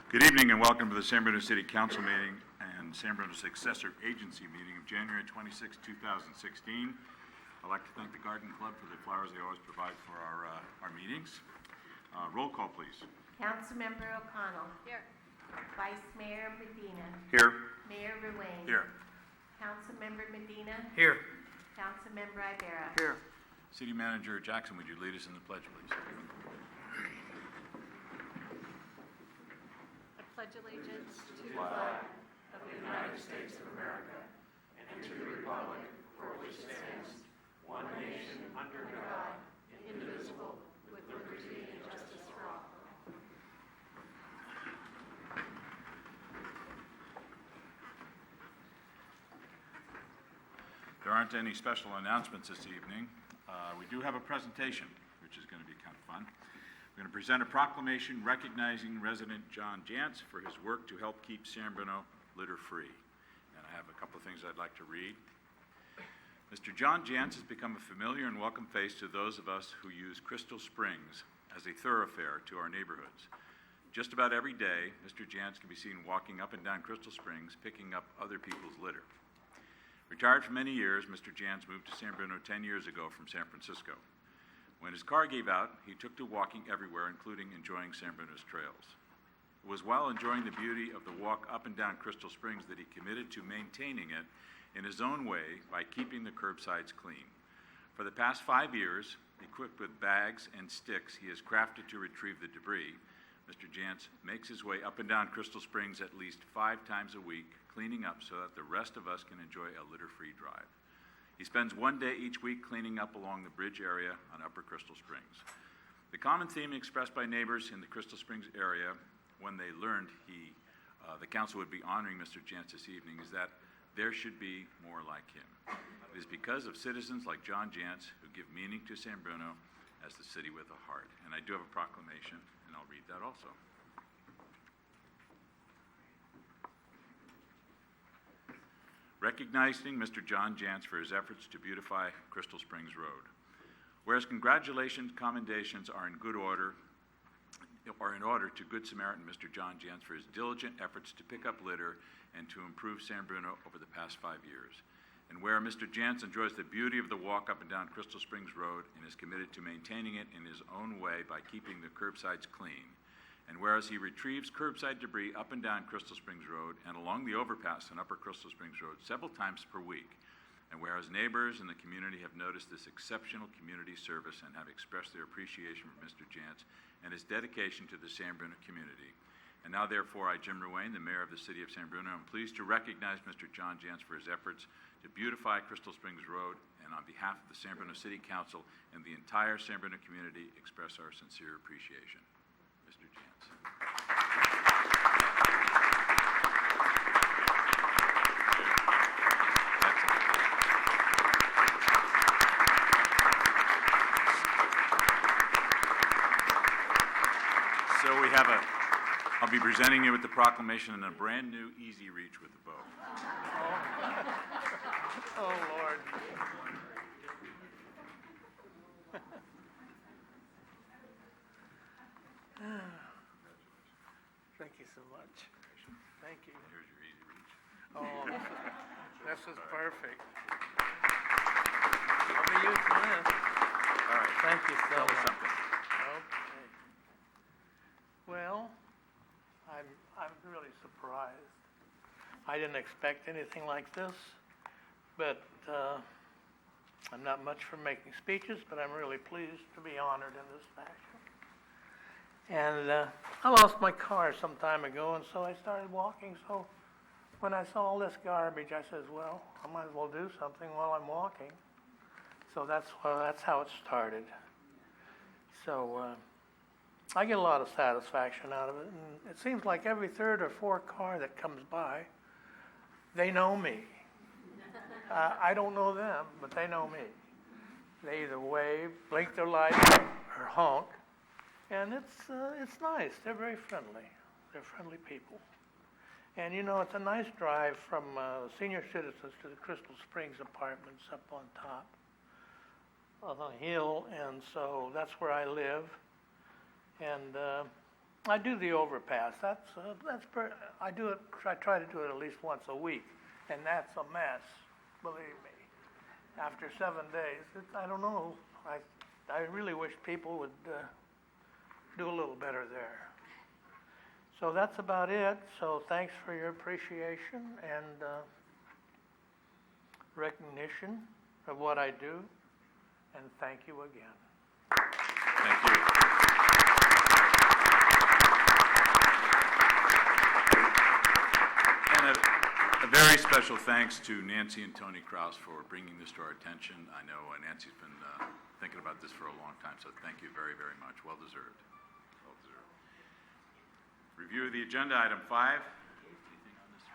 Good evening and welcome to the San Bruno City Council meeting and San Bruno Successor Agency meeting of January 26, 2016. I'd like to thank the Garden Club for the flowers they always provide for our meetings. Roll call, please. Councilmember O'Connell. Here. Vice Mayor Medina. Here. Mayor Ruane. Here. Councilmember Medina. Here. Councilmember Ibarra. Here. City Manager Jackson, would you lead us in the pledge, please? I pledge allegiance to the flag of the United States of America and to the republic for which it stands, one nation under God, indivisible, with liberty and justice for all. There aren't any special announcements this evening. We do have a presentation, which is going to be kind of fun. We're going to present a proclamation recognizing resident John Jantz for his work to help keep San Bruno litter-free. And I have a couple of things I'd like to read. Mr. John Jantz has become a familiar and welcome face to those of us who use Crystal Springs as a thoroughfare to our neighborhoods. Just about every day, Mr. Jantz can be seen walking up and down Crystal Springs, picking up other people's litter. Retired for many years, Mr. Jantz moved to San Bruno 10 years ago from San Francisco. When his car gave out, he took to walking everywhere, including enjoying San Bruno's trails. It was while enjoying the beauty of the walk up and down Crystal Springs that he committed to maintaining it in his own way by keeping the curbsides clean. For the past 5 years, equipped with bags and sticks he has crafted to retrieve the debris, Mr. Jantz makes his way up and down Crystal Springs at least 5 times a week, cleaning up so that the rest of us can enjoy a litter-free drive. He spends one day each week cleaning up along the bridge area on Upper Crystal Springs. The common theme expressed by neighbors in the Crystal Springs area when they learned the council would be honoring Mr. Jantz this evening is that there should be more like him. It is because of citizens like John Jantz who give meaning to San Bruno as the city with a heart. And I do have a proclamation, and I'll read that also. Recognizing Mr. John Jantz for his efforts to beautify Crystal Springs Road. Whereas congratulations, commendations are in order to Good Samaritan Mr. John Jantz for his diligent efforts to pick up litter and to improve San Bruno over the past 5 years. And where Mr. Jantz enjoys the beauty of the walk up and down Crystal Springs Road and is committed to maintaining it in his own way by keeping the curbsides clean. And whereas he retrieves curbside debris up and down Crystal Springs Road and along the overpass on Upper Crystal Springs Road several times per week. And whereas neighbors in the community have noticed this exceptional community service and have expressed their appreciation for Mr. Jantz and his dedication to the San Bruno community. And now, therefore, I, Jim Ruane, the mayor of the city of San Bruno, am pleased to recognize Mr. John Jantz for his efforts to beautify Crystal Springs Road, and on behalf of the San Bruno City Council and the entire San Bruno community, express our sincere appreciation. Mr. Jantz. So I'll be presenting you with the proclamation in a brand new Easy Reach with a bow. Oh, Lord. Thank you so much. Thank you. Here's your Easy Reach. Oh, this is perfect. I'll be using this. All right. Thank you so Tell us much. something. Okay. Well, I'm really surprised. I didn't expect anything like this, but I'm not much for making speeches, but I'm really pleased to be honored in this fashion. And I lost my car some time ago, and so I started walking. So when I saw all this garbage, I says, well, I might as well do something while I'm walking. So that's how it started. So I get a lot of satisfaction out of it. And it seems like every third or fourth car that comes by, they know me. I don't know them, but they know me. They either wave, blink their lights, or honk. And it's nice. They're very friendly. They're friendly people. And you know, it's a nice drive from senior citizens to the Crystal Springs apartments up on top of a hill, and so that's where I live. And I do the overpass. I try to do it at least once a week, and that's a mess, believe me. After 7 days, I don't know. I really wish people would do a little better there. So that's about it. So thanks for your appreciation and recognition of what I do, and thank you again. Thank you. And a very special thanks to Nancy and Tony Kraus for bringing this to our attention. I know Nancy's been thinking about this for a long time, so thank you very, very much. Well deserved. Well deserved. Review of the agenda, item 5. Anything on this?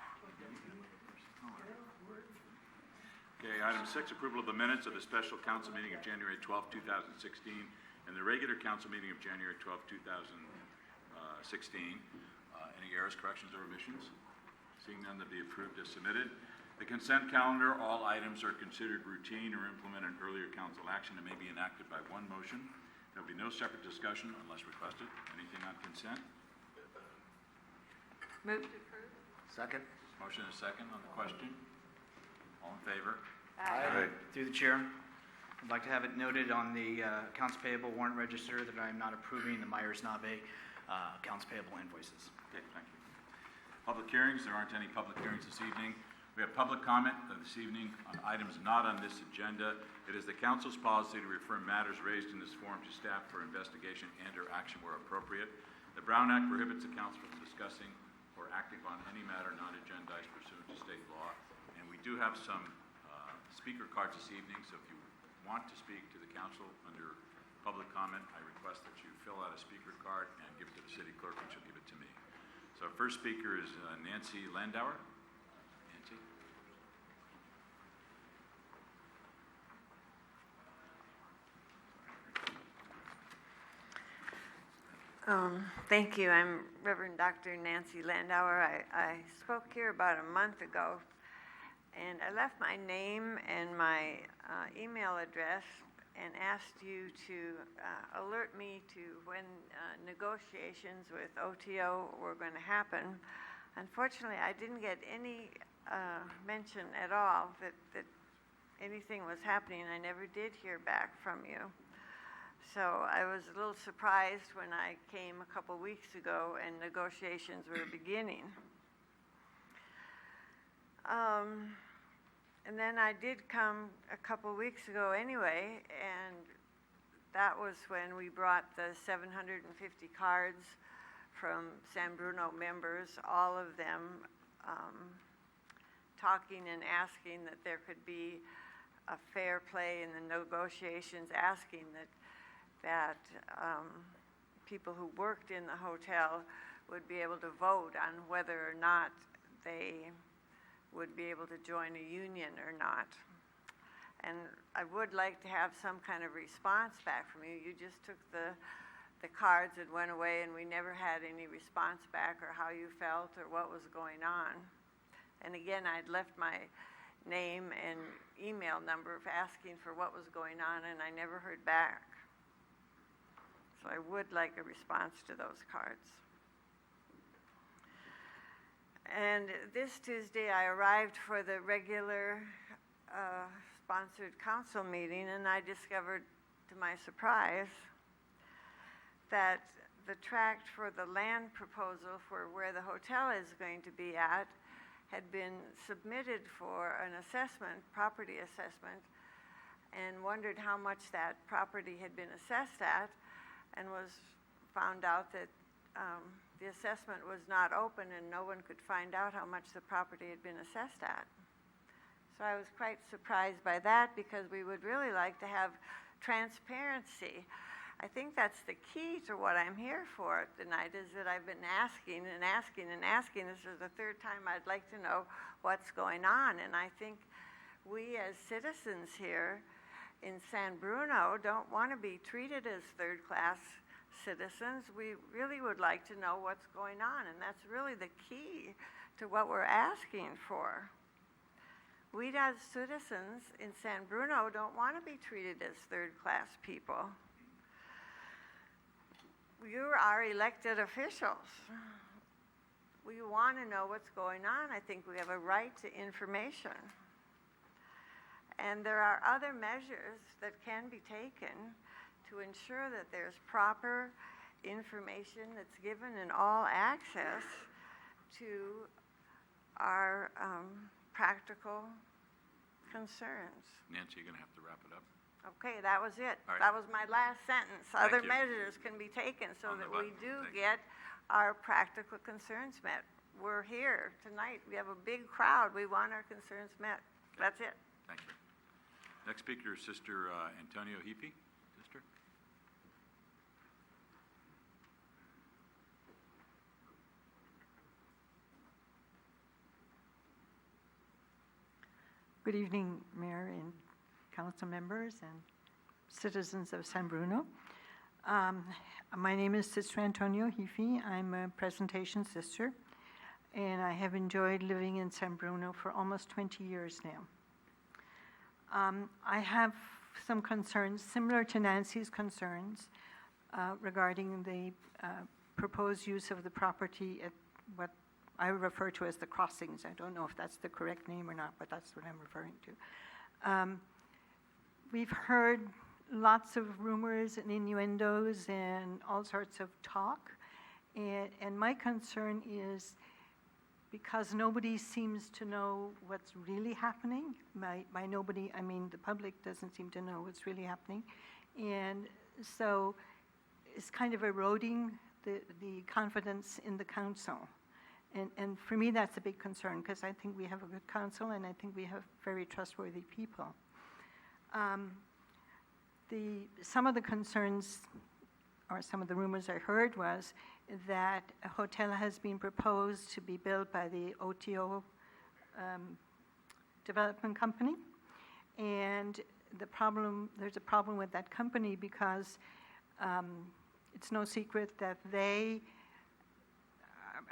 Okay, item 6, approval of the minutes of the special council meeting of January 12, 2016, and the regular council meeting of January 12, 2016. Any errors, corrections, or omissions? Seeing none, that be approved as submitted. The consent calendar, all items are considered routine or implement an earlier council action and may be enacted by one motion. There will be no separate discussion unless requested. Anything on consent? Move to approve. Second. Motion is second on the question. All in favor? Aye. Through the chair, I'd like to have it noted on the accounts payable warrant register that I am not approving the Myers-Nave accounts payable invoices. Okay, thank you. Public hearings, there aren't any public hearings this evening. We have public comment this evening on items not on this agenda. It is the council's policy to refer matters raised in this forum to staff for investigation and/or action where appropriate. The Brown Act prohibits the council from discussing or acting on any matter not agendized pursuant to state law. And we do have some speaker cards this evening, so if you want to speak to the council under public comment, I request that you fill out a speaker card and give it to the city clerk, and she'll give it to me. So our first speaker is Nancy Landauer. Nancy? Thank you. I'm Reverend Dr. Nancy Landauer. I spoke here about a month ago, and I left my name and my email address and asked you to alert me to when negotiations with OTO were going to happen. Unfortunately, I didn't get any mention at all that anything was happening. I never did hear back from you. So I was a little surprised when I came a couple weeks ago and negotiations were beginning. And then I did come a couple weeks ago anyway, and that was when we brought the 750 cards from San Bruno members, all of them talking and asking that there could be a fair play in the negotiations, asking that people who worked in the hotel would be able to vote on whether or not they would be able to join a union or not. And I would like to have some kind of response back from you. You just took the cards and went away, and we never had any response back or how you felt or what was going on. And again, I'd left my name and email number asking for what was going on, and I never heard back. So I would like a response to those cards. And this Tuesday, I arrived for the regular sponsored council meeting, and I discovered, to my surprise, that the tract for the land proposal for where the hotel is going to be at had been submitted for an assessment, property assessment, and wondered how much that property had been assessed at, and found out that the assessment was not open and no one could find out how much the property had been assessed at. So I was quite surprised by that, because we would really like to have transparency. I think that's the key to what I'm here for tonight, is that I've been asking and asking and asking. This is the third time I'd like to know what's going on. And I think we as citizens here in San Bruno don't want to be treated as third-class citizens. We really would like to know what's going on, and that's really the key to what we're asking for. We as citizens in San Bruno don't want to be treated as third-class people. you're our elected officials. We want to know what's going on. I think we have a right to information. And there are other measures that can be taken to ensure that there's proper information that's given in all access to our practical concerns. Nancy, you're going to have to wrap it up. Okay, that was it. All right. That was my last sentence. Thank Other you. measures can be taken so On the that we button. do Thank you. get our practical concerns met. We're here tonight. We have a big crowd. We want our concerns met. That's it. Thank you. Next speaker is Sister Antonio Heapy. Sister? Good evening, Mayor and council members and citizens of San Bruno. My name is Sister Antonio Heapy. I'm a presentation sister, and I have enjoyed living in San Bruno for almost 20 years now. I have some concerns similar to Nancy's concerns regarding the proposed use of the property at what I refer to as the crossings. I don't know if that's the correct name or not, but that's what I'm referring to. We've heard lots of rumors and innuendos and all sorts of talk. And my concern is because nobody seems to know what's really happening. By nobody, I mean the public doesn't seem to know what's really happening. And so it's kind of eroding the confidence in the council. And for me, that's a big concern because I think we have a good council and I think we have very trustworthy people. Some of the concerns or some of the rumors I heard was that a hotel has been proposed to be built by the OTO development company. And there's a problem with that company because it's no secret that they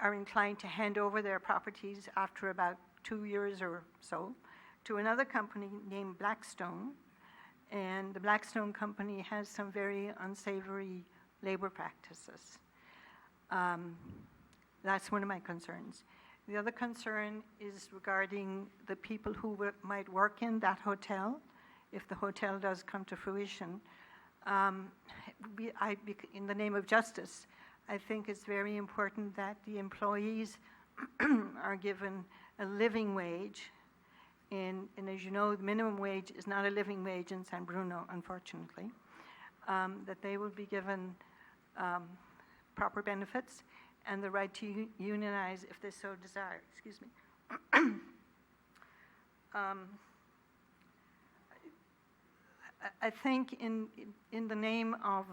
are inclined to hand over their properties after about 2 years or so to another company named Blackstone. And the Blackstone company has some very unsavory labor practices. That's one of my concerns. The other concern is regarding the people who might work in that hotel, if the hotel does come to fruition. In the name of justice, I think it's very important that the employees are given a living wage. And as you know, the minimum wage is not a living wage in San Bruno, unfortunately. That they will be given proper benefits and the right to unionize if they so desire. Excuse me. I think in the name of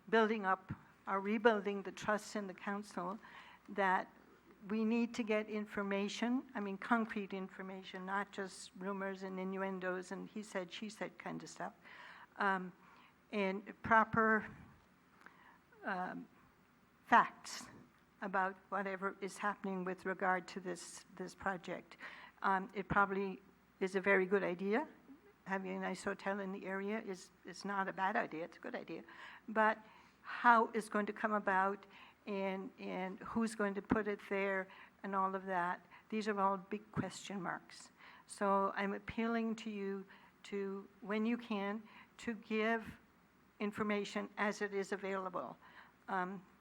building up or rebuilding the trust in the council, that we need to get information, I mean concrete information, not just rumors and innuendos and he said, she said kind of stuff, and proper facts about whatever is happening with regard to this project. It probably is a very good idea. Having a nice hotel in the area is not a bad idea, it's a good idea. But how it's going to come about and who's going to put it there and all of that, these are all big question marks. So I'm appealing to you to, when you can, to give information as it is available.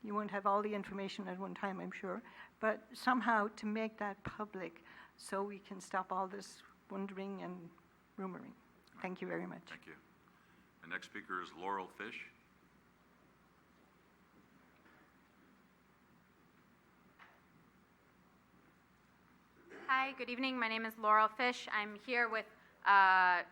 You won't have all the information at one time, I'm sure, but somehow to make that public so we can stop all this wondering and rumoring. Thank you very much. Thank you. The next speaker is Laurel Fish. Hi, good evening. My name is Laurel Fish. I'm here with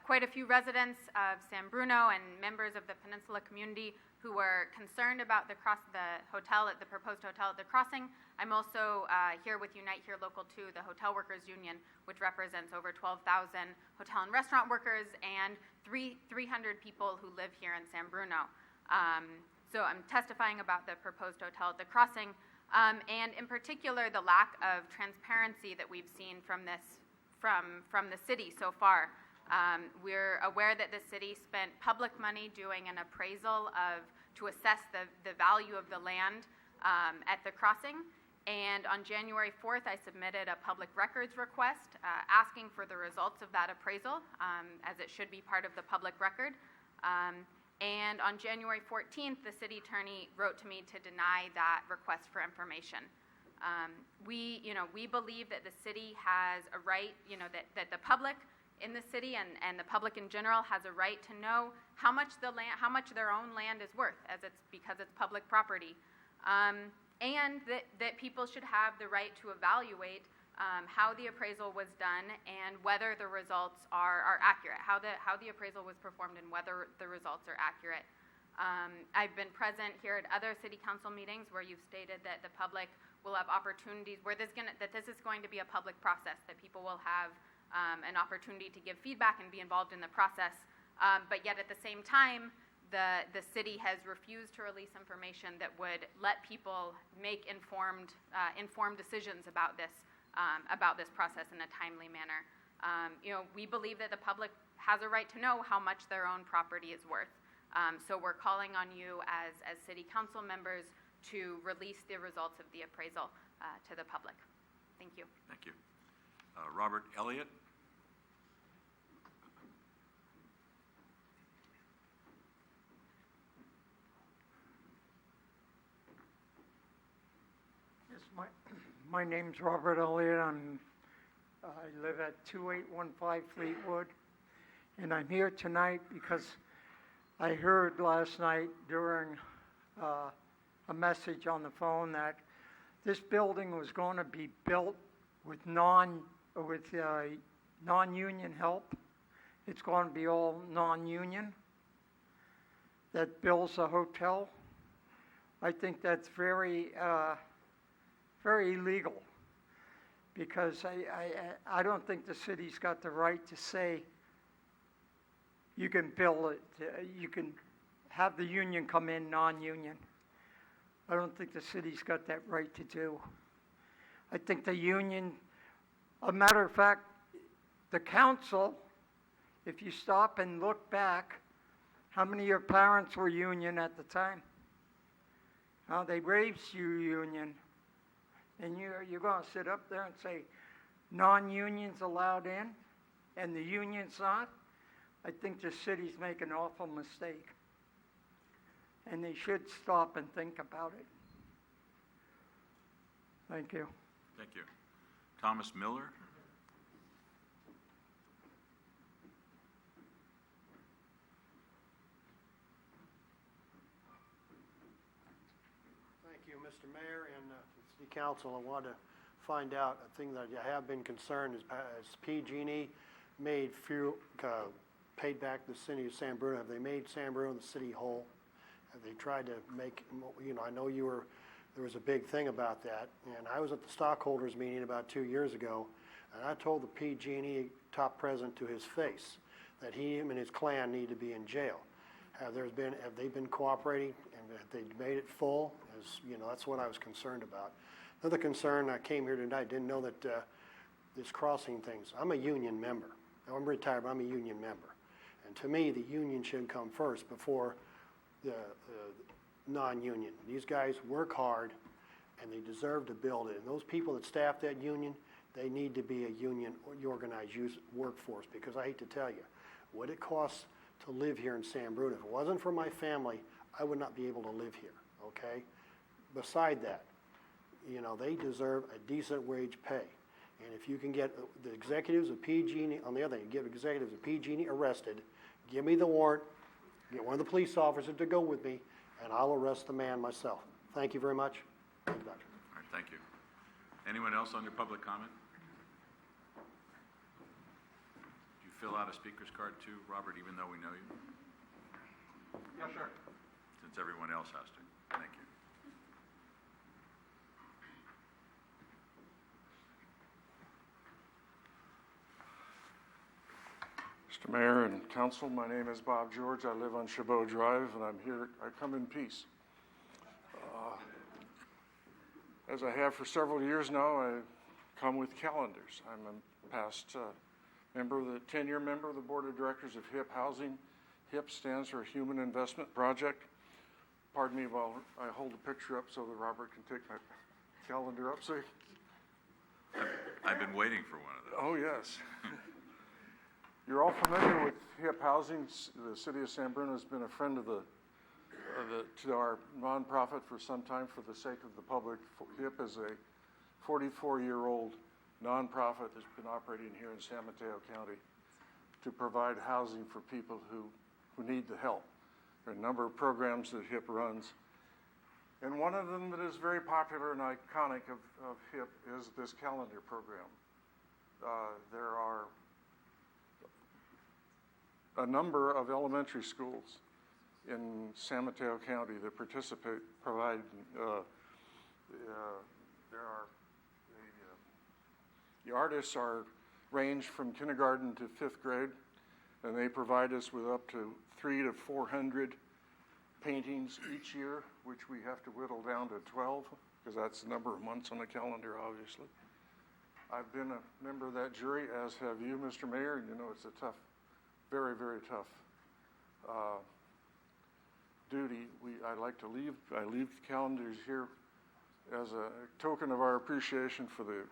quite a few residents of San Bruno and members of the Peninsula community who were concerned about the proposed hotel at the crossing. I'm also here with Unite Here Local 2, the Hotel Workers Union, which represents over 12,000 hotel and restaurant workers and 300 people who live here in San Bruno. So I'm testifying about the proposed hotel at the crossing, and in particular the lack of transparency that we've seen from the city so far. We're aware that the city spent public money doing an appraisal of to assess the value of the land at the crossing. And on January 4th, I submitted a public records request asking for the results of that appraisal, as it should be part of the public record. And on January 14th, the city attorney wrote to me to deny that request for information. We believe that the city has a right, that the public in the city and the public in general has a right to know how much their own land is worth, because it's public property. And that people should have the right to evaluate how the appraisal was done and whether the results are accurate, how the appraisal was performed and whether the results are accurate. I've been present here at other city council meetings where you've stated that the public will have opportunities, that this is going to be a public process, that people will have an opportunity to give feedback and be involved in the process. But yet at the same time, the city has refused to release information that would let people make informed decisions about this process in a timely manner. We believe that the public has a right to know how much their own property is worth. So we're calling on you as city council members to release the results of the appraisal to the public. Thank you. Thank you. Robert Elliott? Yes, my name's Robert Elliott. I live at 2815 Fleetwood, and I'm here tonight because I heard last night during a message on the phone that this building was going to be built with non-union help. It's going to be all non-union. That builds a hotel. I think that's very illegal, because I don't think the city's got the right to say you can build it, you can have the union come in non-union. I don't think the city's got that right to do. I think the union, a matter of fact, the council, if you stop and look back, how many of your parents were union at the time? They raised you union. And you're going to sit up there and say non-union's allowed in and the union's not? I think the city's making an awful mistake. And they should stop and think about it. Thank you. Thank you. Thomas Miller? Thank you, Mr. Mayor and City Council. I want to find out a thing that I have been concerned is, PG&E paid back the city of San Bruno? Have they made San Bruno the city whole? Have they tried to make, I know there was a big thing about that, and I was at the stockholders meeting about 2 years ago, and I told the PG&E top president to his face that him and his clan need to be in jail. Have they been cooperating, and have they made it full? That's what I was concerned about. Another concern, I came here tonight, didn't know that this crossing things, I'm a union member. I'm retired, but I'm a union member. And to me, the union should come first before the non-union. These guys work hard, and they deserve to build it. And those people that staff that union, they need to be a union organized workforce, because I hate to tell you, what it costs to live here in San Bruno. If it wasn't for my family, I would not be able to live here, okay? Beside that, they deserve a decent wage pay. And if you can get the executives of PG&E, on the other hand, you get executives of PG&E arrested, give me the warrant, get one of the police officers to go with me, and I'll arrest the man myself. Thank you very much. Thank you, Doctor. All right, thank you. Anyone else under public comment? Did you fill out a speaker's card too, Robert, even though we know you? Yeah, sure. Since everyone else has to. Thank you. Mr. Mayor and Council, my name is Bob George. I live on Chabot Drive, and I'm here. I come in peace. As I have for several years now, I come with calendars. I'm a past member of the 10-year member of the Board of Directors of HIP Housing. HIP stands for Human Investment Project. pardon me while I hold the picture up so that Robert can take my calendar up. So, I've been waiting for one of those. oh, yes. You're all familiar with HIP Housing. The city of San Bruno has been a friend to our nonprofit for some time for the sake of the public. HIP is a 44-year-old nonprofit that's been operating here in San Mateo County to provide housing for people who need the help. There are a number of programs that HIP runs, and one of them that is very popular and iconic of HIP is this calendar program. There are a number of elementary schools in San Mateo County that provide. The artists range from kindergarten to 5th grade, and they provide us with up to 300 to 400 paintings each year, which we have to whittle down to 12, because that's the number of months on the calendar, obviously. I've been a member of that jury, as have you, Mr. Mayor, and you know it's a tough, very, very tough duty. I leave the calendars here as a token of our appreciation for the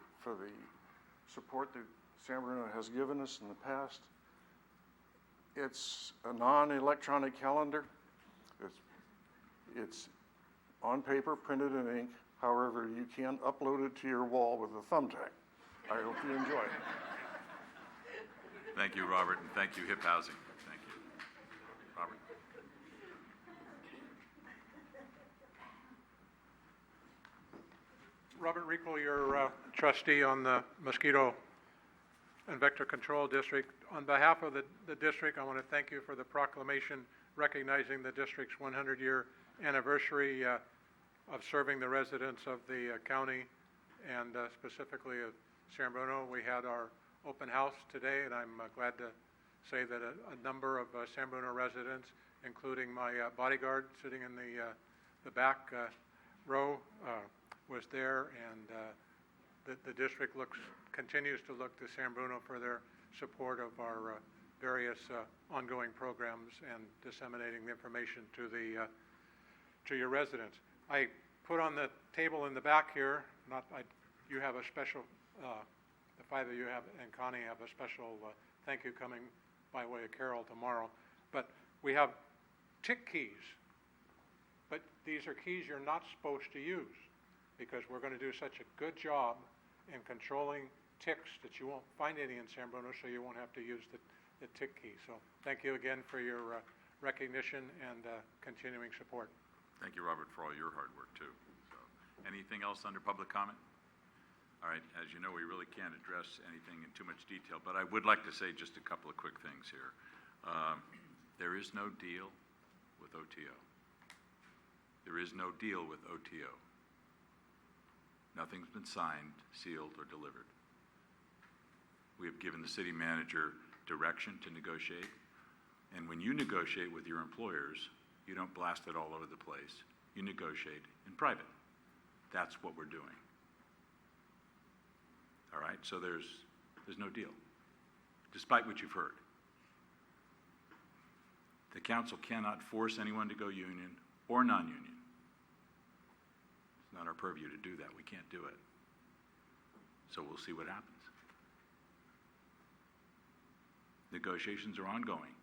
support that San Bruno has given us in the past. It's a non-electronic calendar. It's on paper, printed in ink. However, you can upload it to your wall with a thumbtack. I hope you enjoy it. Thank you, Robert, and thank you, HIP Housing. Thank you. Robert? Robert Rico, your trustee on the Mosquito and Vector Control District. On behalf of the district, I want to thank you for the proclamation recognizing the district's 100-year anniversary of serving the residents of the county and specifically of San Bruno. We had our open house today, and I'm glad to say that a number of San Bruno residents, including my bodyguard sitting in the back row, was there, and the district continues to look to San Bruno for their support of our various ongoing programs and disseminating the information to your residents. I put on the table in the back here, you have a special, the five of you have, and Connie have a special thank you coming by way of Carol tomorrow. But we have tick keys, but these are keys you're not supposed to use because we're going to do such a good job in controlling ticks that you won't find any in San Bruno, so you won't have to use the tick key. So thank you again for your recognition and continuing support. Thank you, Robert, for all your hard work, too. So, anything else under public comment? All right, as you know, we really can't address anything in too much detail, but I would like to say just a couple of quick things here. There is no deal with OTO. There is no deal with OTO. Nothing's been signed, sealed, or delivered. We have given the city manager direction to negotiate, and when you negotiate with your employers, you don't blast it all over the place. You negotiate in private. That's what we're doing. All right, so there's no deal, despite what you've heard. The council cannot force anyone to go union or non-union. It's not our purview to do that. We can't do it. So we'll see what happens. Negotiations are ongoing.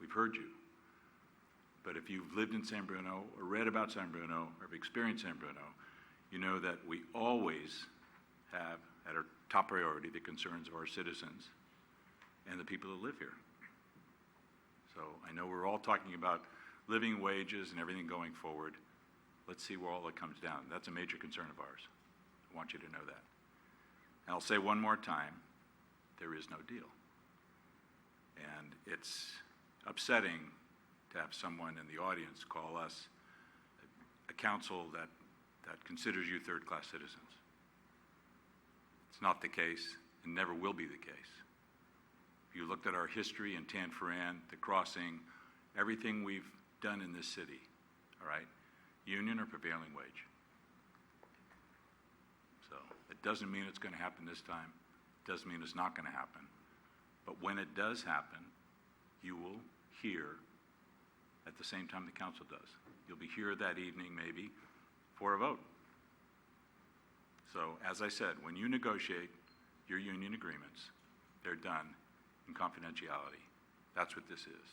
We've heard you. But if you've lived in San Bruno or read about San Bruno or have experienced San Bruno, you know that we always have at our top priority the concerns of our citizens and the people who live here. So I know we're all talking about living wages and everything going forward. Let's see where all that comes down. That's a major concern of ours. I want you to know that. And I'll say one more time, there is no deal. And it's upsetting to have someone in the audience call us a council that considers you third-class citizens. It's not the case and never will be the case. If you looked at our history in Tanforan, the crossing, everything we've done in this city, all right, union or prevailing wage. So it doesn't mean it's going to happen this time. It doesn't mean it's not going to happen. But when it does happen, you will hear at the same time the council does. You'll be here that evening, maybe, for a vote. So, as I said, when you negotiate your union agreements, they're done in confidentiality. That's what this is.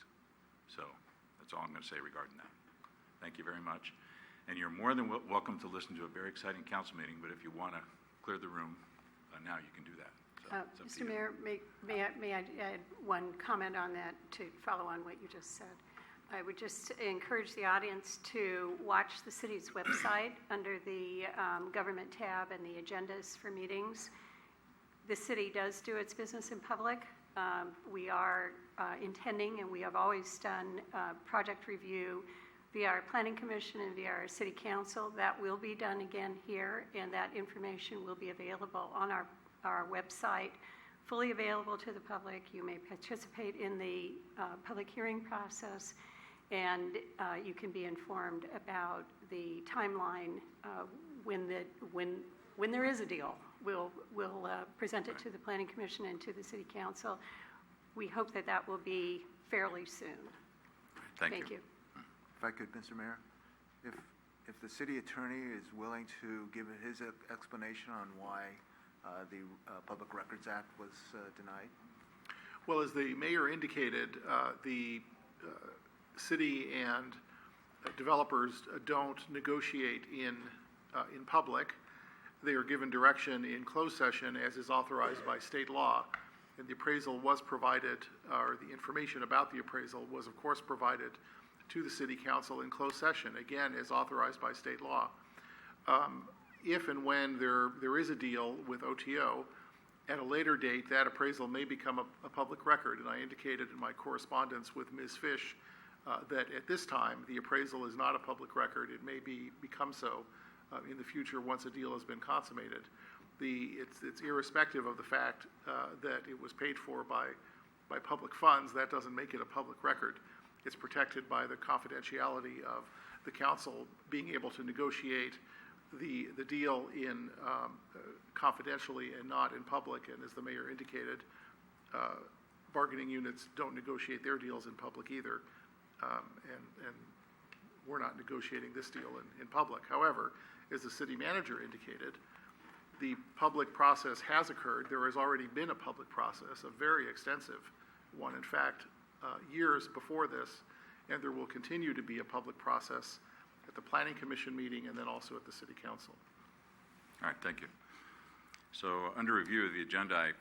So, that's all I'm going to say regarding that. Thank you very much. And you're more than welcome to listen to a very exciting council meeting, but if you want to clear the room, now you can do that. So, it's up to Mr. you. Mayor, may I add one comment on that to follow on what you just said? I would just encourage the audience to watch the city's website under the government tab and the agendas for meetings. The city does do its business in public. We are intending, and we have always done project review via our planning commission and via our city council. That will be done again here, and that information will be available on our website, fully available to the public. You may participate in the public hearing process, and you can be informed about the timeline when there is a deal. We'll present it to the Planning Commission and to the City Council. We hope that that will be fairly soon. Thank you. If I could, Mr. Mayor, if the city attorney is willing to give his explanation on why the Public Records Act was denied. Well, as the mayor indicated, the city and developers don't negotiate in public. They are given direction in closed session as is authorized by state law. And the appraisal was provided, or the information about the appraisal was of course provided to the city council in closed session, again, as authorized by state law. If and when there is a deal with OTO, at a later date, that appraisal may become a public record. And I indicated in my correspondence with Ms. Fish that at this time, the appraisal is not a public record. It may become so in the future once a deal has been consummated. It's irrespective of the fact that it was paid for by public funds. That doesn't make it a public record. It's protected by the confidentiality of the council being able to negotiate the deal in confidentially and not in public. And as the mayor indicated, bargaining units don't negotiate their deals in public either. And we're not negotiating this deal in public. However, as the city manager indicated, the public process has occurred. There has already been a public process, a very extensive one, in fact, years before this, and there will continue to be a public process at the Planning Commission meeting and then also at the City Council. All right, thank you. So under review of the agenda, I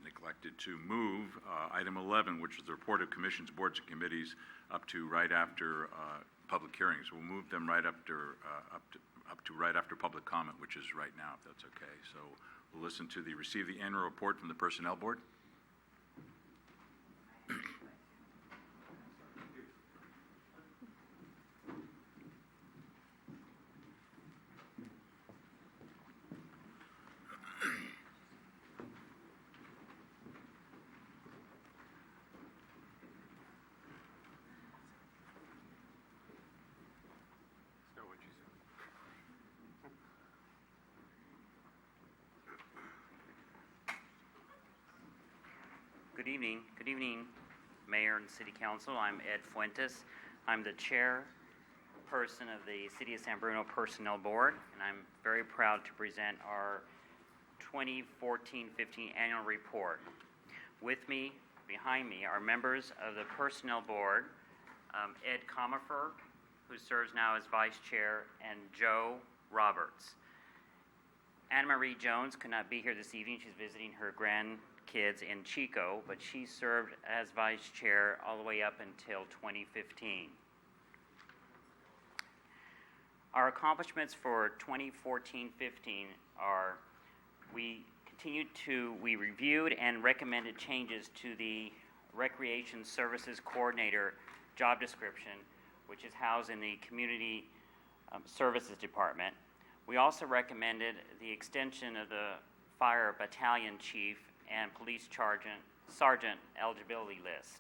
neglected to move item 11, which is the report of commissions, boards, and committees, up to right after public hearings. We'll move them right up to right after public comment, which is right now, if that's okay. So we'll listen to receive the annual report from the Personnel Board. Good evening, Mayor and City Council. I'm Ed Fuentes. I'm the chairperson of the City of San Bruno Personnel Board, and I'm very proud to present our 2014-15 annual report. With me, behind me, are members of the Personnel Board, Ed Comerford, who serves now as Vice Chair, and Joe Roberts. Anna Marie Jones could not be here this evening. She's visiting her grandkids in Chico, but she served as Vice Chair all the way up until 2015. Our accomplishments for 2014-15 are we reviewed and recommended changes to the Recreation Services Coordinator job description, which is housed in the Community Services Department. We also recommended the extension of the Fire Battalion Chief and Police Sergeant eligibility list.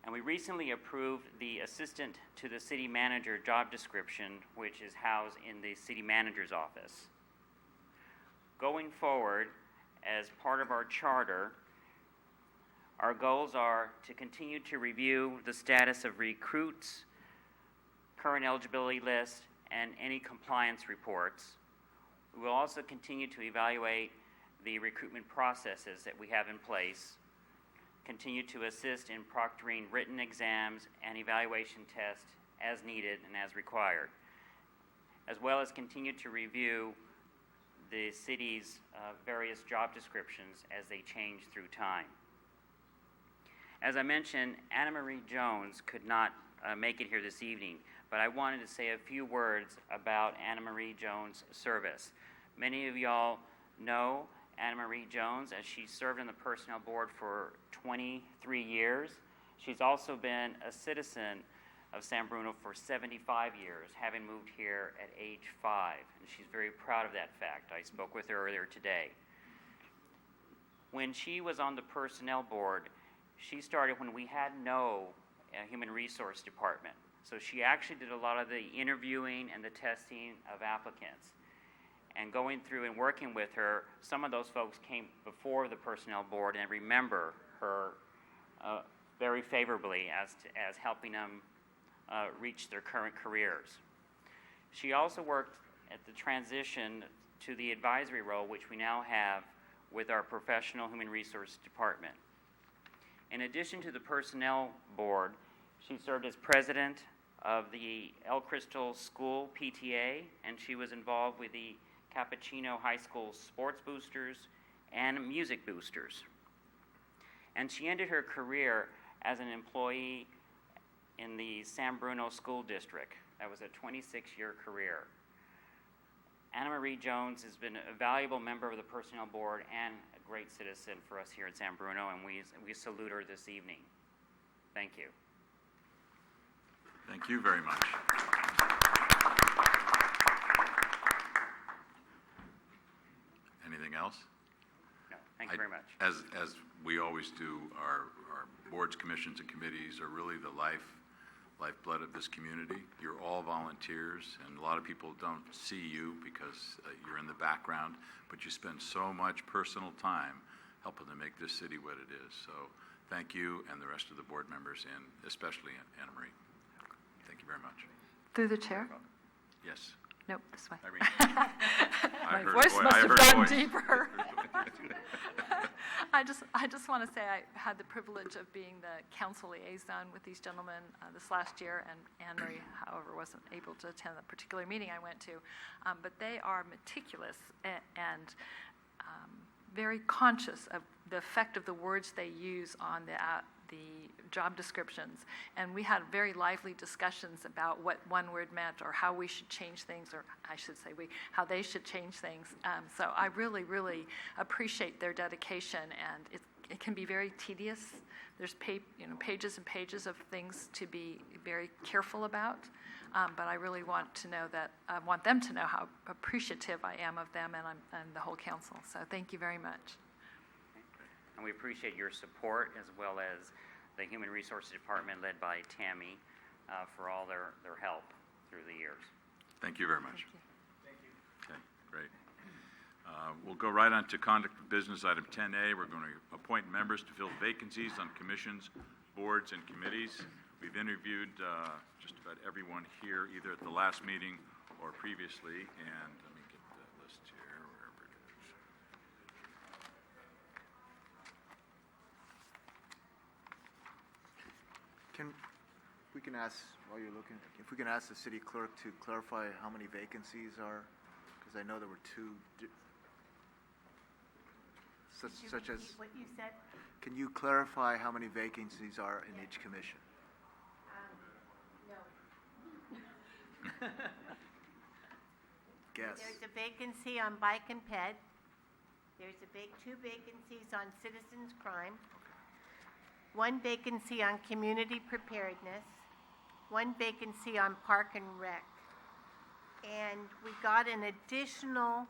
And we recently approved the Assistant to the City Manager job description, which is housed in the City Manager's office. Going forward, as part of our charter, Our goals are to continue to review the status of recruits, current eligibility list, and any compliance reports. We will also continue to evaluate the recruitment processes that we have in place, continue to assist in proctoring written exams and evaluation tests as needed and as required, as well as continue to review the city's various job descriptions as they change through time. As I mentioned, Anna Marie Jones could not make it here this evening, but I wanted to say a few words about Anna Marie Jones' service. Many of y'all know Anna Marie Jones as she served on the Personnel Board for 23 years. She's also been a citizen of San Bruno for 75 years, having moved here at age 5, and she's very proud of that fact. I spoke with her earlier today. When she was on the Personnel Board, she started when we had no human resource department. So she actually did a lot of the interviewing and the testing of applicants. And going through and working with her, some of those folks came before the Personnel Board and remember her very favorably as helping them reach their current careers. She also worked at the transition to the advisory role, which we now have with our Professional Human Resource Department. In addition to the Personnel Board, she served as president of the El Crystal School PTA, and she was involved with the Cappuccino High School Sports Boosters and Music Boosters. And she ended her career as an employee in the San Bruno School District. That was a 26-year career. Anna Marie Jones has been a valuable member of the Personnel Board and a great citizen for us here at San Bruno, and we salute her this evening. Thank you. Thank you very much. Anything else? No, thank you very much. As we always do, our boards, commissions, and committees are really the lifeblood of this community. You're all volunteers, and a lot of people don't see you because you're in the background, but you spend so much personal time helping to make this city what it is. So thank you and the rest of the board members, and especially Anna Marie. Thank you very much. Through the chair? Yes. Nope, this way. Irene. My heard voice voice. must I have heard gone voice. deeper. I just want to say I had the privilege of being the council liaison with these gentlemen this last year, and Anne Marie, however, wasn't able to attend the particular meeting I went to. But they are meticulous and very conscious of the effect of the words they use on the job descriptions, and we had very lively discussions about what one word meant or how we should change things, or I should say how they should change things. So I really, really appreciate their dedication, and it can be very tedious. There's pages and pages of things to be very careful about, but I really want them to know how appreciative I am of them and the whole council. So thank you very much. And we appreciate your support, as well as the Human Resources Department led by Tammy for all their help through the years. Thank you very much. Thank you. Okay, great. We'll go right on to conduct of business, item 10A. We're going to appoint members to fill vacancies on commissions, boards, and committees. We've interviewed just about everyone here, either at the last meeting or previously, and let me get the list here, wherever it is. We can ask, while you're looking, if we can ask the city clerk to clarify how many vacancies are, because I know there were two, such as, What you said? can you clarify how many vacancies are in each commission? No. Guess. There's a vacancy on Bike and Ped. There's two vacancies on Citizens Crime. One vacancy on Community Preparedness. One vacancy on Park and Rec. And we got an additional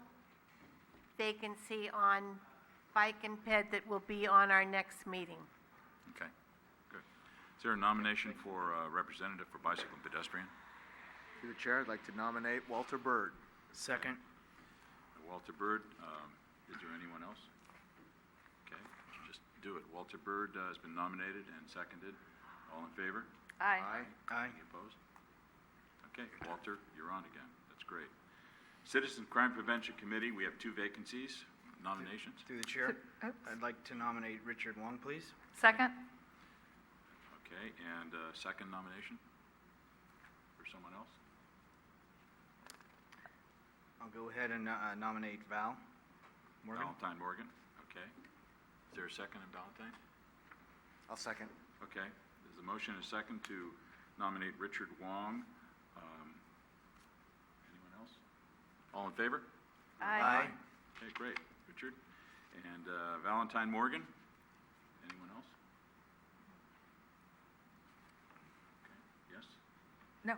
vacancy on Bike and Ped that will be on our next meeting. Okay, good. Is there a nomination for representative for bicycle and pedestrian? Through the chair, I'd like to nominate Walter Bird. Second. Walter Bird. Is there anyone else? Okay, just do it. Walter Bird has been nominated and seconded. All in favor? Aye. Aye. Any opposed? Okay, Walter, you're on again. That's great. Citizen Crime Prevention Committee, we have 2 vacancies, nominations. Through the chair, Oops. I'd like to nominate Richard Wong, please. Second? Okay, and second nomination for someone else? I'll go ahead and nominate Val Morgan. Valentine Morgan, okay. Is there a second in Valentine? I'll second. Okay, there's a motion and a second to nominate Richard Wong. Anyone else? All in favor? Aye. Okay, great. Richard. And Valentine Morgan? Anyone else? Okay, yes? No.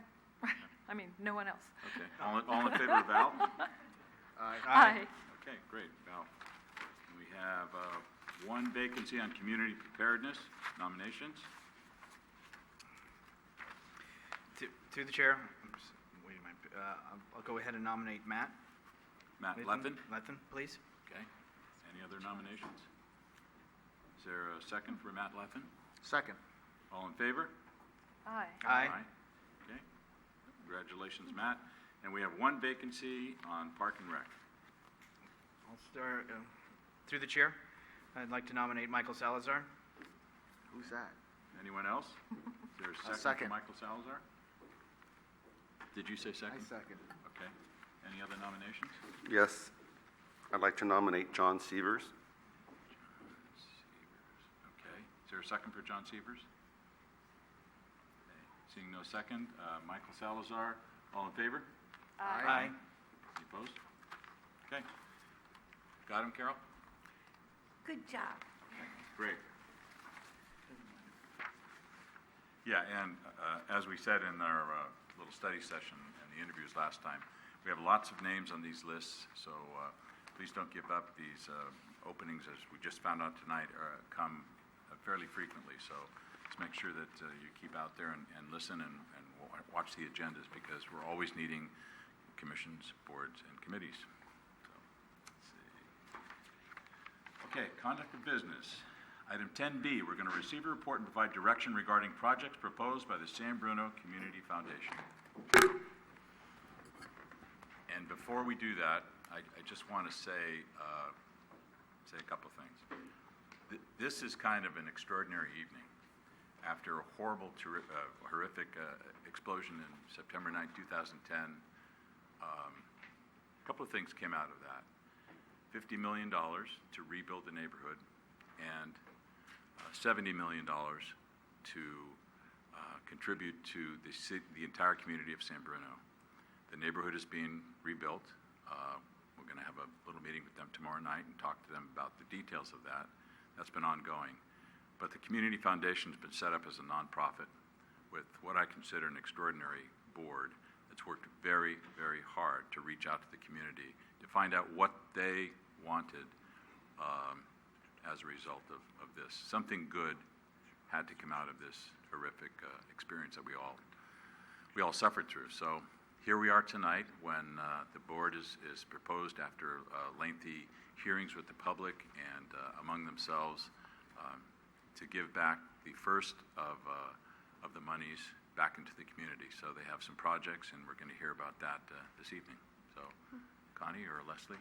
I mean, no one else. Okay, all in favor of Val? Aye. Okay, great, Val. We have 1 vacancy on community preparedness, nominations. Through the chair, wait a minute, I'll go ahead and nominate Matt. Matt Lethen? Lethen, please. Okay. Any other nominations? Is there a second for Matt Lethen? Second. All in favor? Aye. Aye. Okay. Congratulations, Matt. And we have 1 vacancy on Park and Rec. I'll start, through the chair, I'd like to nominate Michael Salazar. Who's that? Anyone else? Is there a second second. for Michael Salazar? Did you say second? second. Okay. Any other nominations? Yes, I'd like to nominate John Severs. Okay. Is there a second for John Severs? Okay. Seeing no second, Michael Salazar. All in favor? Aye. Any opposed? Okay. Got him, Carol? Good job. Great. Yeah, and as we said in our little study session and the interviews last time, we have lots of names on these lists, so please don't give up. These openings, as we just found out tonight, come fairly frequently, so let's make sure that you keep out there and listen and watch the agendas, because we're always needing commissions, boards, and committees. So, let's see. Okay, conduct of business. Item 10B, we're going to receive a report and provide direction regarding projects proposed by the San Bruno Community Foundation. And before we do that, I just want to say a couple of things. This is kind of an extraordinary evening. After a horrible, horrific explosion in September 9, 2010, a couple of things came out of that. $50 million to rebuild the neighborhood, and $70 million to contribute to the entire community of San Bruno. The neighborhood is being rebuilt. We're going to have a little meeting with them tomorrow night and talk to them about the details of that. That's been ongoing. But the Community Foundation has been set up as a nonprofit with what I consider an extraordinary board that's worked very, very hard to reach out to the community to find out what they wanted as a result of this. Something good had to come out of this horrific experience that we all suffered through. So here we are tonight when the board is proposed, after lengthy hearings with the public and among themselves, to give back the first of the monies back into the community. So they have some projects, and we're going to hear about that this evening. So Connie or Leslie?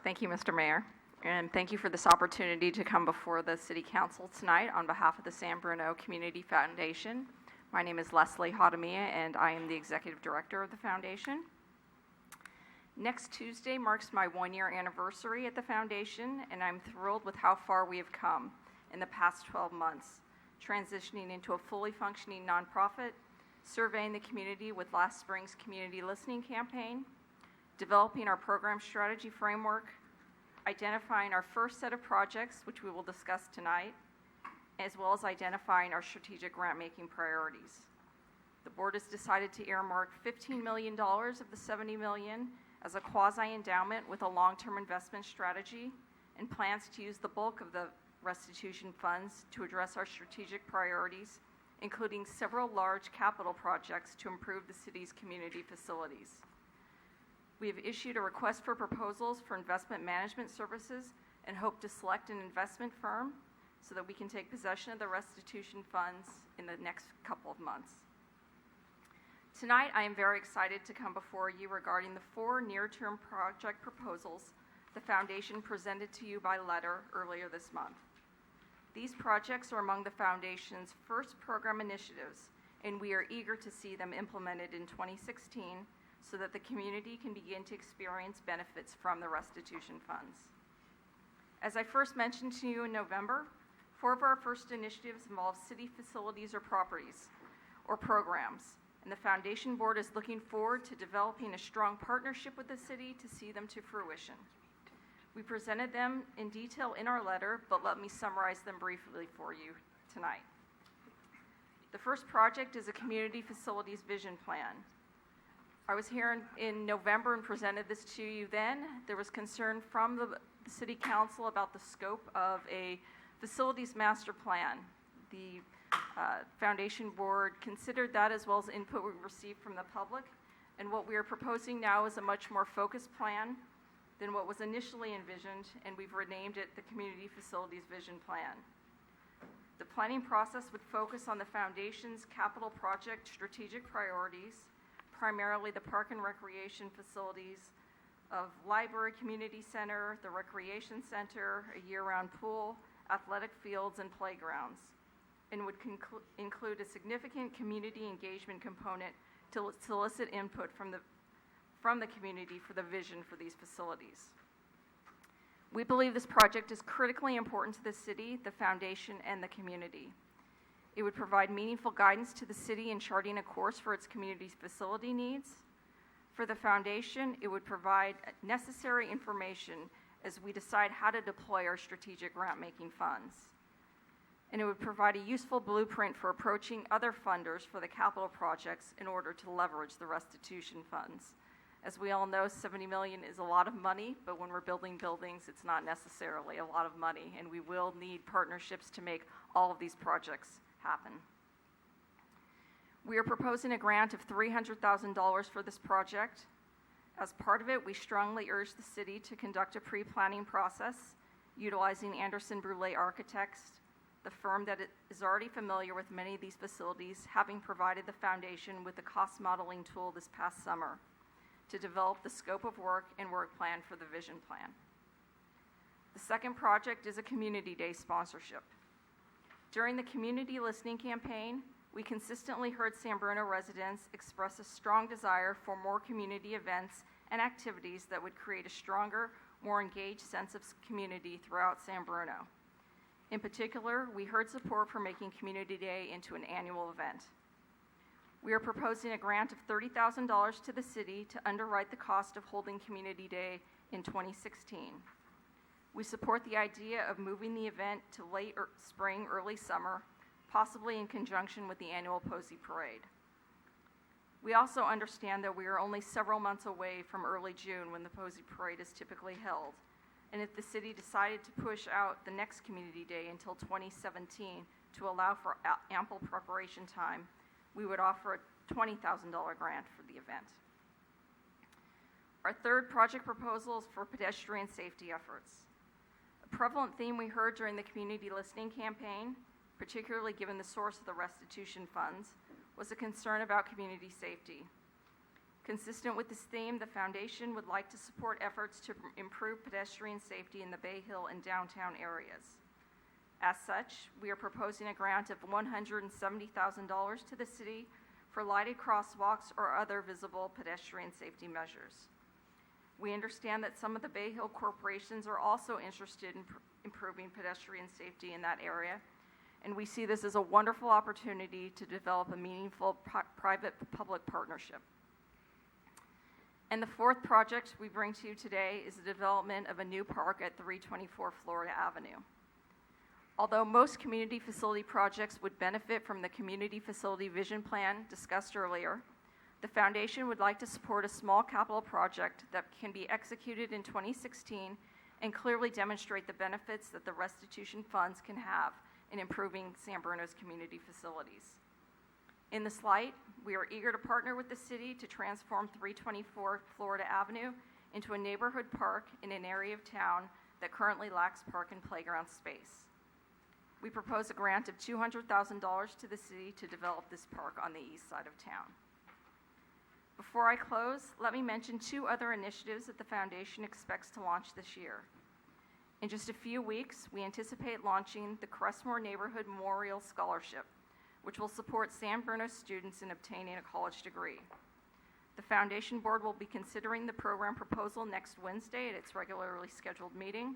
Thank you, Mr. Mayor, and thank you for this opportunity to come before the City Council tonight on behalf of the San Bruno Community Foundation. My name is Leslie Hadamia, and I am the Executive Director of the Foundation. Next Tuesday marks my one-year anniversary at the Foundation, and I'm thrilled with how far we have come in the past 12 months, transitioning into a fully functioning nonprofit, surveying the community with last spring's community listening campaign, developing our program strategy framework, identifying our first set of projects, which we will discuss tonight, as well as identifying our strategic grant-making priorities. The board has decided to earmark $15 million of the $70 million as a quasi-endowment with a long-term investment strategy, and plans to use the bulk of the restitution funds to address our strategic priorities, including several large capital projects to improve the city's community facilities. We have issued a request for proposals for investment management services and hope to select an investment firm so that we can take possession of the restitution funds in the next couple of months. Tonight, I am very excited to come before you regarding the 4 near-term project proposals the Foundation presented to you by letter earlier this month. These projects are among the Foundation's first program initiatives, and we are eager to see them implemented in 2016 so that the community can begin to experience benefits from the restitution funds. As I first mentioned to you in November, 4 of our first initiatives involve city facilities or properties or programs, and the Foundation Board is looking forward to developing a strong partnership with the city to see them to fruition. We presented them in detail in our letter, but let me summarize them briefly for you tonight. The first project is a community facilities vision plan. I was here in November and presented this to you then. There was concern from the City Council about the scope of a facilities master plan. The Foundation Board considered that as well as input we received from the public, and what we are proposing now is a much more focused plan than what was initially envisioned, and we've renamed it the Community Facilities Vision Plan. The planning process would focus on the Foundation's capital project strategic priorities, primarily the park and recreation facilities of library, community center, the recreation center, a year-round pool, athletic fields, and playgrounds, and would include a significant community engagement component to solicit input from the community for the vision for these facilities. We believe this project is critically important to the city, the Foundation, and the community. It would provide meaningful guidance to the city in charting a course for its community's facility needs. For the Foundation, it would provide necessary information as we decide how to deploy our strategic grant-making funds. And it would provide a useful blueprint for approaching other funders for the capital projects in order to leverage the restitution funds. As we all know, $70 million is a lot of money, but when we're building buildings, it's not necessarily a lot of money, and we will need partnerships to make all of these projects happen. We are proposing a grant of $300,000 for this project. As part of it, we strongly urge the city to conduct a pre-planning process utilizing Anderson Brule Architects, the firm that is already familiar with many of these facilities, having provided the Foundation with a cost modeling tool this past summer to develop the scope of work and work plan for the vision plan. The second project is a Community Day sponsorship. During the community listening campaign, we consistently heard San Bruno residents express a strong desire for more community events and activities that would create a stronger, more engaged sense of community throughout San Bruno. In particular, we heard support for making Community Day into an annual event. We are proposing a grant of $30,000 to the city to underwrite the cost of holding Community Day in 2016. We support the idea of moving the event to late spring, early summer, possibly in conjunction with the annual Posey Parade. We also understand that we are only several months away from early June when the Posey Parade is typically held, and if the city decided to push out the next Community Day until 2017 to allow for ample preparation time, we would offer a $20,000 grant for the event. Our third project proposal is for pedestrian safety efforts. A prevalent theme we heard during the community listening campaign, particularly given the source of the restitution funds, was a concern about community safety. Consistent with this theme, the Foundation would like to support efforts to improve pedestrian safety in the Bay Hill and downtown areas. As such, we are proposing a grant of $170,000 to the city for lighted crosswalks or other visible pedestrian safety measures. We understand that some of the Bay Hill corporations are also interested in improving pedestrian safety in that area, and we see this as a wonderful opportunity to develop a meaningful private-public partnership. And the fourth project we bring to you today is the development of a new park at 324 Florida Avenue. Although most community facility projects would benefit from the Community Facility Vision Plan discussed earlier, the Foundation would like to support a small capital project that can be executed in 2016 and clearly demonstrate the benefits that the restitution funds can have in improving San Bruno's community facilities. In this light, we are eager to partner with the city to transform 324 Florida Avenue into a neighborhood park in an area of town that currently lacks park and playground space. We propose a grant of $200,000 to the city to develop this park on the east side of town. Before I close, let me mention 2 other initiatives that the foundation expects to launch this year. In just a few weeks, we anticipate launching the Crestmore Neighborhood Memorial Scholarship, which will support San Bruno students in obtaining a college degree. The foundation board will be considering the program proposal next Wednesday at its regularly scheduled meeting,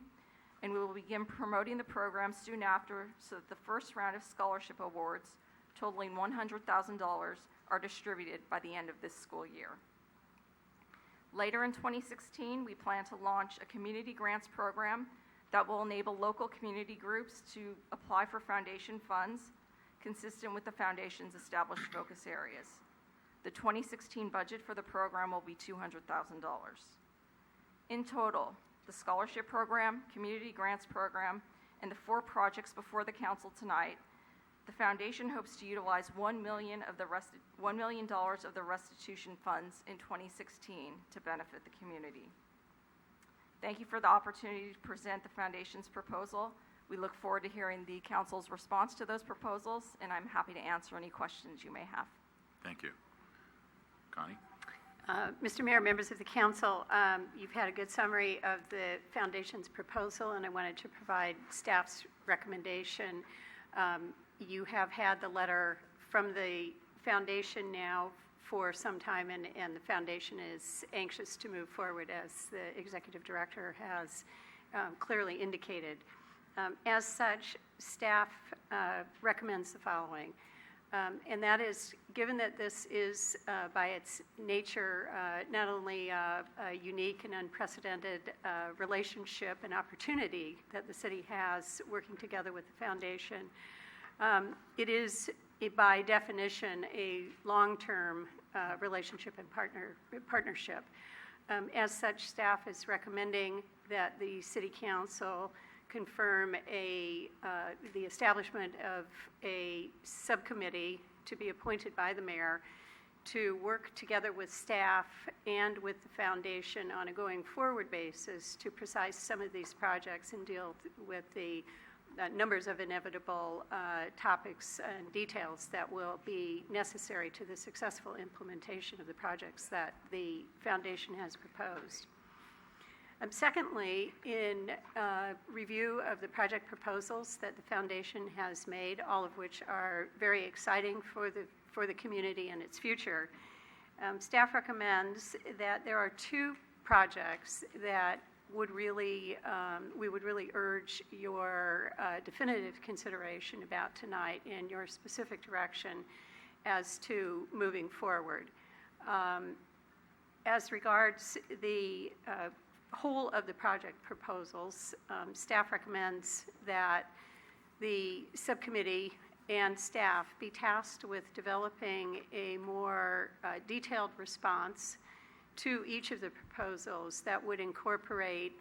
and we will begin promoting the program soon after so that the first round of scholarship awards, totaling $100,000, are distributed by the end of this school year. Later in 2016, we plan to launch a community grants program that will enable local community groups to apply for foundation funds consistent with the foundation's established focus areas. The 2016 budget for the program will be $200,000. In total, the scholarship program, community grants program, and the 4 projects before the council tonight, the foundation hopes to utilize $1 million of the restitution funds in 2016 to benefit the community. Thank you for the opportunity to present the foundation's proposal. We look forward to hearing the council's response to those proposals, and I'm happy to answer any questions you may have. Thank you. Connie? Mr. Mayor, members of the council, you've had a good summary of the foundation's proposal, and I wanted to provide staff's recommendation. You have had the letter from the foundation now for some time, and the foundation is anxious to move forward, as the executive director has clearly indicated. As such, staff recommends the following. And that is, given that this is, by its nature, not only a unique and unprecedented relationship and opportunity that the city has working together with the foundation, it is, by definition, a long-term relationship and partnership. As such, staff is recommending that the City Council confirm the establishment of a subcommittee to be appointed by the mayor to work together with staff and with the foundation on a going forward basis to precise some of these projects and deal with the numbers of inevitable topics and details that will be necessary to the successful implementation of the projects that the foundation has proposed. Secondly, in review of the project proposals that the foundation has made, all of which are very exciting for the community and its future, staff recommends that there are 2 projects that we would really urge your definitive consideration about tonight and your specific direction as to moving forward. As regards the whole of the project proposals, staff recommends that the subcommittee and staff be tasked with developing a more detailed response to each of the proposals that would incorporate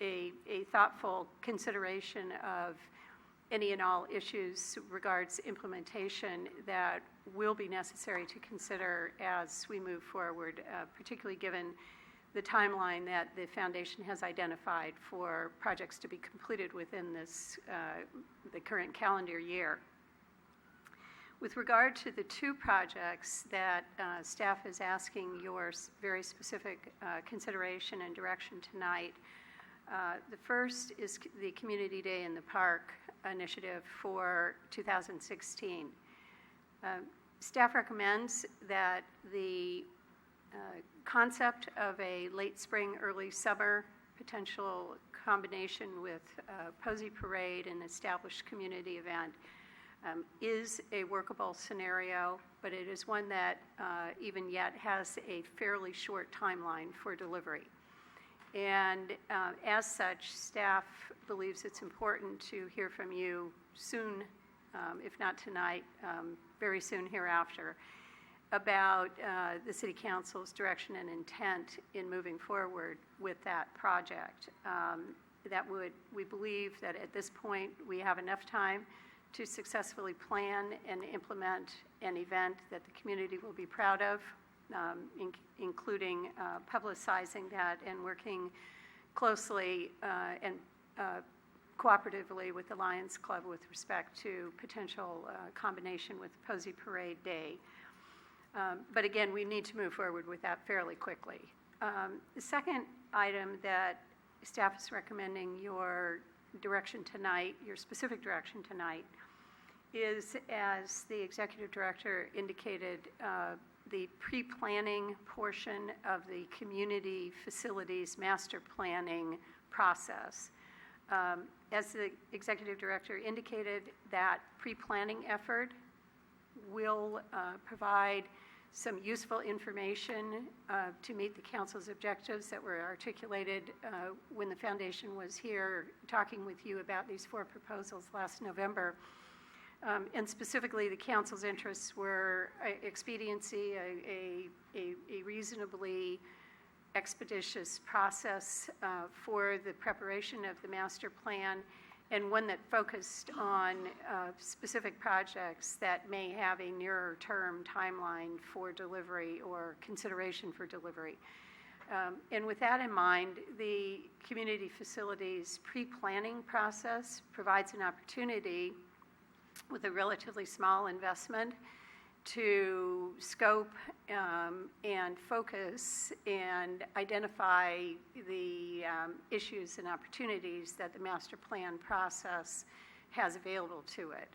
a thoughtful consideration of any and all issues regards implementation that will be necessary to consider as we move forward, particularly given the timeline that the foundation has identified for projects to be completed within this, the current calendar year. With regard to the 2 projects that staff is asking your very specific consideration and direction tonight, the first is the Community Day in the Park initiative for 2016. Staff recommends that the concept of a late spring, early summer potential combination with Posey Parade and established community event is a workable scenario, but it is one that even yet has a fairly short timeline for delivery. And as such, staff believes it's important to hear from you soon, if not tonight, very soon hereafter, about the City Council's direction and intent in moving forward with that project. We believe that at this point we have enough time to successfully plan and implement an event that the community will be proud of, including publicizing that and working closely and cooperatively with the Lions Club with respect to potential combination with Posey Parade Day. But again, we need to move forward with that fairly quickly. The second item that staff is recommending your direction tonight, your specific direction tonight, is, as the executive director indicated, the pre-planning portion of the community facilities master planning process. As the executive director indicated, that pre-planning effort will provide some useful information to meet the council's objectives that were articulated when the foundation was here talking with you about these 4 proposals last November. And specifically, the council's interests were expediency, a reasonably expeditious process for the preparation of the master plan, and one that focused on specific projects that may have a nearer term timeline for delivery or consideration for delivery. And with that in mind, the community facilities pre-planning process provides an opportunity with a relatively small investment to scope and focus and identify the issues and opportunities that the master plan process has available to it.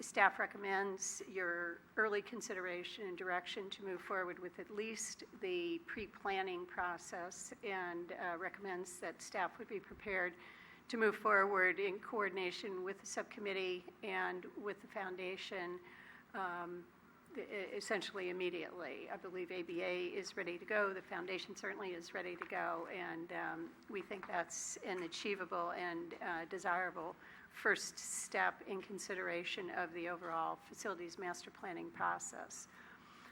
Staff recommends your early consideration and direction to move forward with at least the pre-planning process, and recommends that staff would be prepared to move forward in coordination with the subcommittee and with the foundation essentially immediately. I believe ABA is ready to go. The foundation certainly is ready to go, and we think that's an achievable and desirable first step in consideration of the overall facilities master planning process.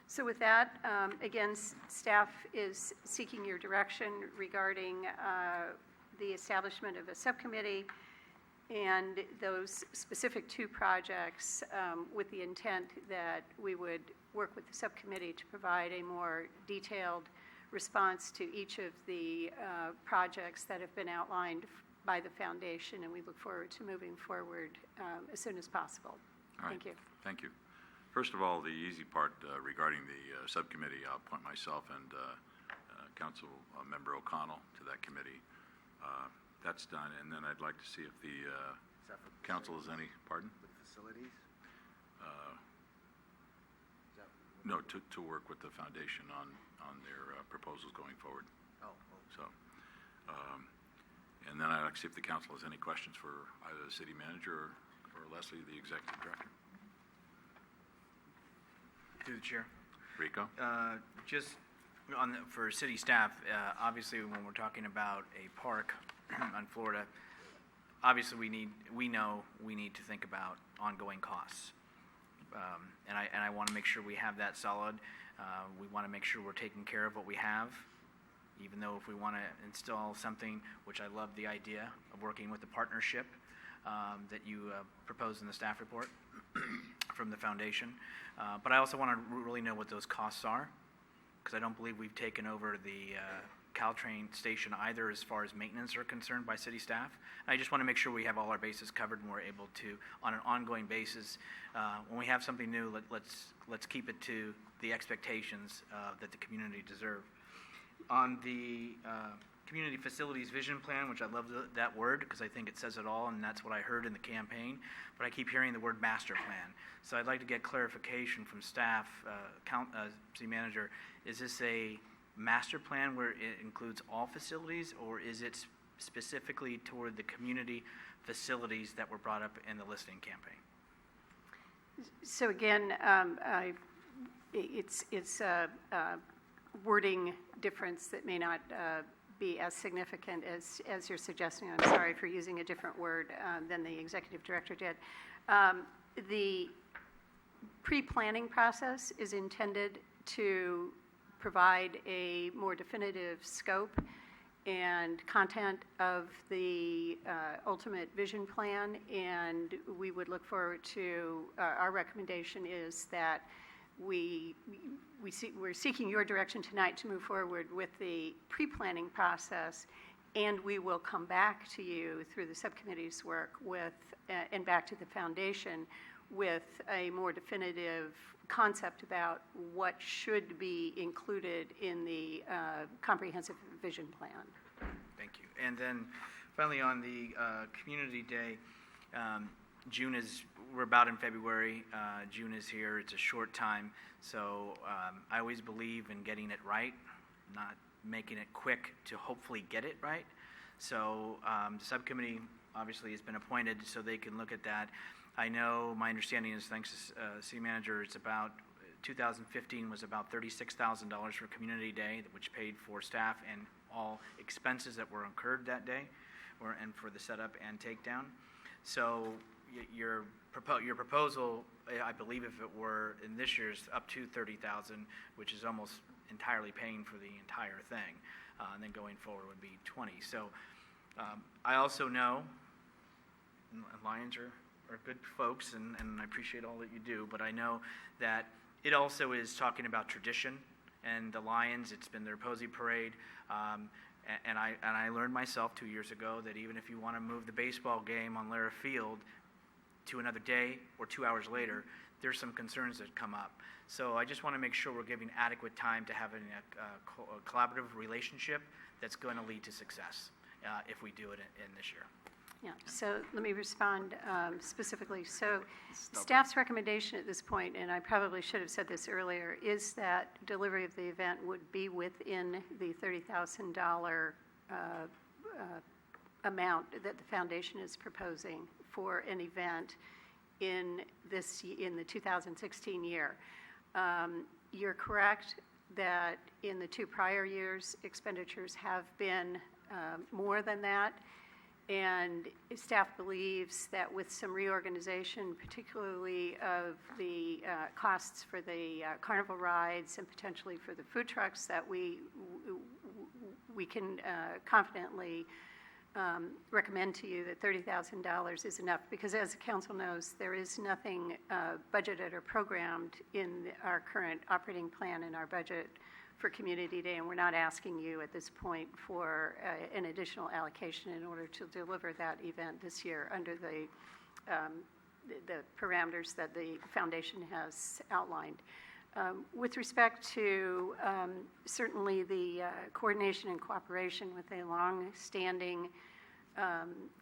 So with that, again, staff is seeking your direction regarding the establishment of a subcommittee and those specific 2 projects with the intent that we would work with the subcommittee to provide a more detailed response to each of the projects that have been outlined by the foundation, and we look forward to moving forward as soon as possible. All right. Thank you. Thank you. First of all, the easy part regarding the subcommittee, I'll appoint myself and Council Member O'Connell to that committee. That's done, and then I'd like to see if the council has any, pardon? With facilities? No, to work with the foundation on their proposals going forward. Oh. So, and then I'd like to see if the council has any questions for either the city manager or Leslie, the executive director. Through the chair. Rico? Just for city staff, obviously when we're talking about a park on Florida, obviously we know we need to think about ongoing costs. And I want to make sure we have that solid. We want to make sure we're taking care of what we have, even though if we want to install something, which I love the idea of working with the partnership that you proposed in the staff report from the foundation. But I also want to really know what those costs are, because I don't believe we've taken over the Caltrain station either as far as maintenance are concerned by city staff. I just want to make sure we have all our bases covered and we're able to, on an ongoing basis, when we have something new, let's keep it to the expectations that the community deserve. On the community facilities vision plan, which I love that word because I think it says it all, and that's what I heard in the campaign, but I keep hearing the word master plan. So I'd like to get clarification from staff, city manager, is this a master plan where it includes all facilities, or is it specifically toward the community facilities that were brought up in the listening campaign? So again, it's a wording difference that may not be as significant as you're suggesting. I'm sorry for using a different word than the executive director did. The pre-planning process is intended to provide a more definitive scope and content of the ultimate vision plan, and we would look forward to, our recommendation is that we're seeking your direction tonight to move forward with the pre-planning process, and we will come back to you through the subcommittee's work with, and back to the foundation with a more definitive concept about what should be included in the comprehensive vision plan. Thank you. And then finally on the Community Day, we're about in February. June is here. It's a short time. So I always believe in getting it right, not making it quick to hopefully get it right. So the subcommittee obviously has been appointed so they can look at that. I know, my understanding is, thanks to City Manager, it's about, 2015 was about $36,000 for Community Day, which paid for staff and all expenses that were incurred that day, and for the setup and takedown. So your proposal, I believe if it were in this year's up to $30,000, which is almost entirely paying for the entire thing, and then going forward would be $20,000. So I also know Lions are good folks, and I appreciate all that you do, but I know that it also is talking about tradition, and the Lions, it's been their Posey Parade, and I learned myself 2 years ago that even if you want to move the baseball game on Lara Field to another day or 2 hours later, there's some concerns that come up. So I just want to make sure we're giving adequate time to having a collaborative relationship that's going to lead to success if we do it in this year. Yeah, so let me respond specifically. So staff's recommendation at this point, and I probably should have said this earlier, is that delivery of the event would be within the $30,000 amount that the foundation is proposing for an event in the 2016 year. You're correct that in the 2 prior years, expenditures have been more than that. And staff believes that with some reorganization, particularly of the costs for the carnival rides and potentially for the food trucks, that we can confidently recommend to you that $30,000 is enough, because as the council knows, there is nothing budgeted or programmed in our current operating plan and our budget for Community Day, and we're not asking you at this point for an additional allocation in order to deliver that event this year under the parameters that the foundation has outlined. With respect to certainly the coordination and cooperation with a long-standing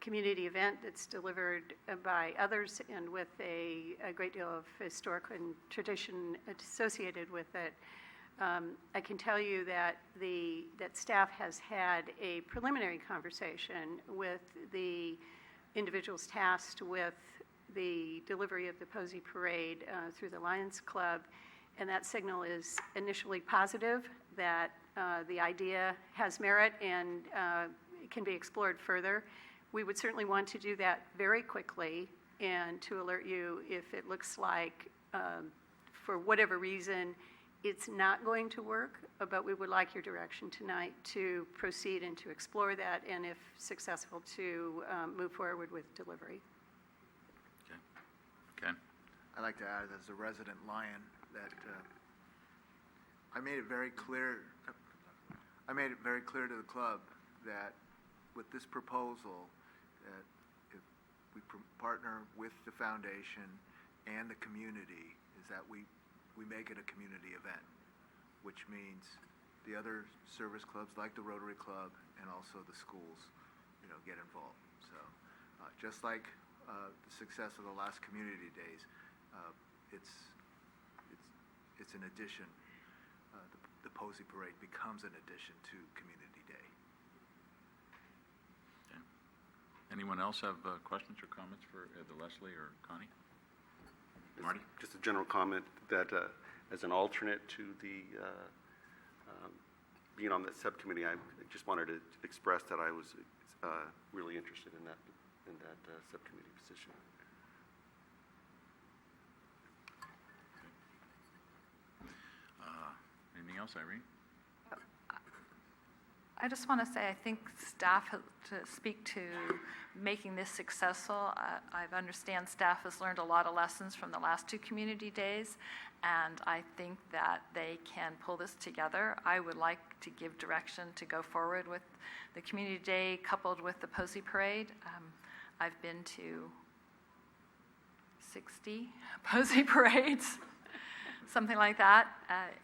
community event that's delivered by others and with a great deal of historic and tradition associated with it, I can tell you that that staff has had a preliminary conversation with the individuals tasked with the delivery of the Posey Parade through the Lions Club, and that signal is initially positive, that the idea has merit and can be explored further. We would certainly want to do that very quickly and to alert you if it looks like, for whatever reason, it's not going to work, but we would like your direction tonight to proceed and to explore that, and if successful, to move forward with delivery. Okay. Ken? I'd like to add, as a resident Lion, that I made it very clear to the club that with this proposal, that if we partner with the foundation and the community, is that we make it a community event, which means the other service clubs like the Rotary Club and also the schools, get involved. So just like the success of the last Community Days, it's an addition. The Posey Parade becomes an addition to Community Day. Okay. Anyone else have questions or comments for either Leslie or Connie? Marty? Just a general comment that as an alternate to the being on that subcommittee, I just wanted to express that I was really interested in that subcommittee position. Anything else, Irene? I just want to say, I think staff has to speak to making this successful. I understand staff has learned a lot of lessons from the last 2 community days, and I think that they can pull this together. I would like to give direction to go forward with the community day coupled with the Posey Parade. I've been to 60 Posey Parades, something like that,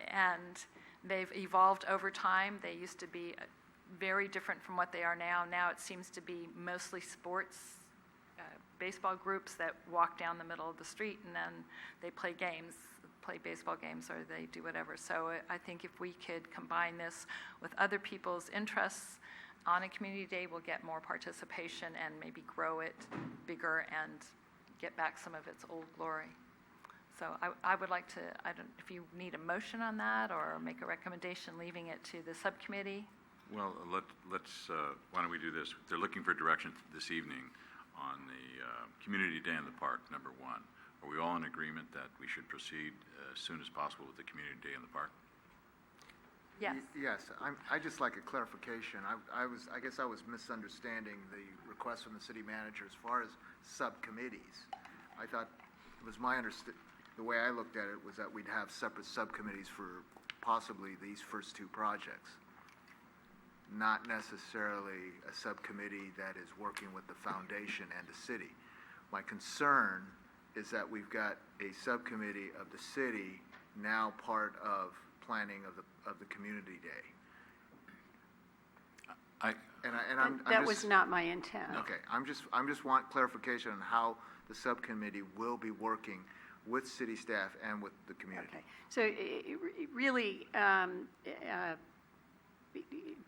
and they've evolved over time. They used to be very different from what they are now. Now it seems to be mostly sports, baseball groups that walk down the middle of the street and then they play games, play baseball games, or they do whatever. So I think if we could combine this with other people's interests on a community day, we'll get more participation and maybe grow it bigger and get back some of its old glory. So I would like to, I don't, if you need a motion on that or make a recommendation leaving it to the subcommittee. Well, let's, why don't we do this? They're looking for direction this evening on the Community Day in the Park, number 1. Are we all in agreement that we should proceed as soon as possible with the Community Day in the Park? Yes. Yes, I just like a clarification. I guess I was misunderstanding the request from the city manager as far as subcommittees. I thought, it was my the way I looked at it was that we'd have separate subcommittees for possibly these first 2 projects. Not necessarily a subcommittee that is working with the foundation and the city. My concern is that we've got a subcommittee of the city now part of planning of the community day. That was not my intent. Okay, I'm just want clarification on how the subcommittee will be working with city staff and with the community. Okay, so really,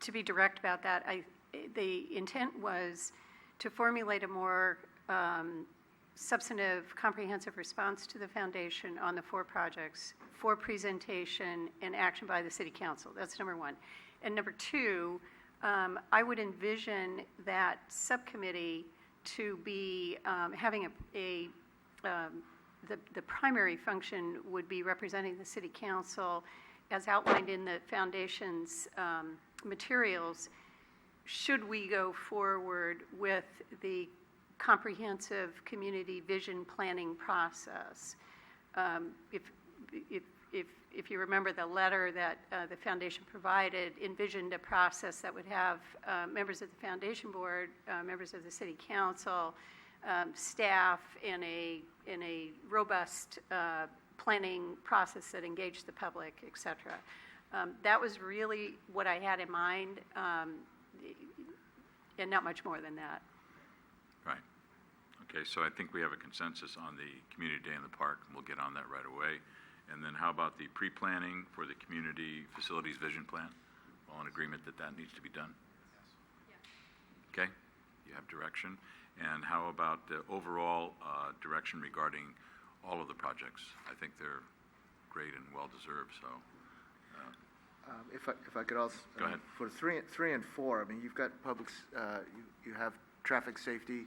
to be direct about that, the intent was to formulate a more substantive, comprehensive response to the foundation on the 4 projects for presentation and action by the city council. That's number 1. And number 2, I would envision that subcommittee to be having the primary function would be representing the city council as outlined in the foundation's materials, should we go forward with the comprehensive community vision planning process. If you remember, the letter that the foundation provided envisioned a process that would have members of the foundation board, members of the city council, staff in a robust planning process that engaged the public, et cetera. That was really what I had in mind, and not much more than that. Right. Okay, so I think we have a consensus on the Community Day in the Park, and we'll get on that right away. And then how about the pre-planning for the Community Facilities Vision Plan? All in agreement that that needs to be done? Yes. Okay, you have direction. And how about the overall direction regarding all of the projects? I think they're great and well-deserved, so. If I could also. Go ahead. For 3 and 4, I mean, you've got you have traffic safety.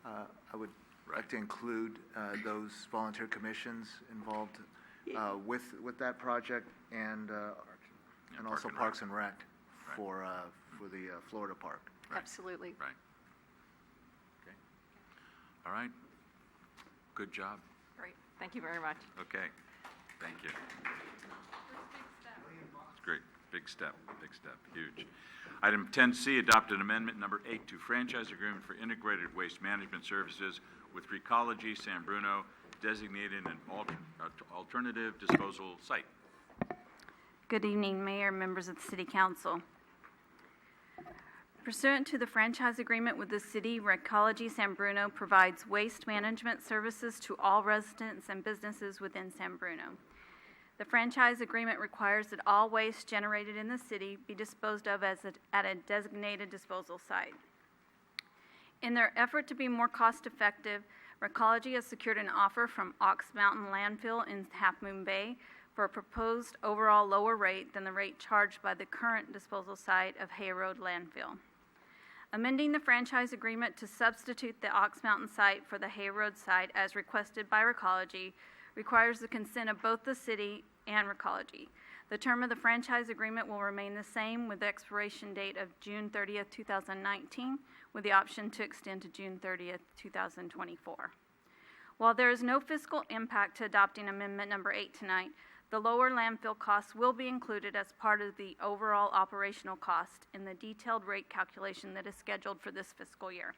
I would like to include those volunteer commissions involved with that project and also Parks and Rec for the Florida Park. Right. Absolutely. Right. Okay. All right. Good job. Great. Thank you very much. Okay. Thank you. Great. Big step, huge. Item 10C, adopt an amendment number 8 to franchise agreement for integrated waste management services with Recology San Bruno, designated an alternative disposal site. Good evening, Mayor, members of the City Council. Pursuant to the franchise agreement with the city, Recology San Bruno provides waste management services to all residents and businesses within San Bruno. The franchise agreement requires that all waste generated in the city be disposed of at a designated disposal site. In their effort to be more cost-effective, Recology has secured an offer from Ox Mountain Landfill in Half Moon Bay for a proposed overall lower rate than the rate charged by the current disposal site of Hay Road Landfill. Amending the franchise agreement to substitute the Ox Mountain site for the Hay Road site as requested by Recology requires the consent of both the city and Recology. The term of the franchise agreement will remain the same with the expiration date of June 30th, 2019, with the option to extend to June 30th, 2024. While there is no fiscal impact to adopting Amendment Number 8 tonight, the lower landfill costs will be included as part of the overall operational cost in the detailed rate calculation that is scheduled for this fiscal year.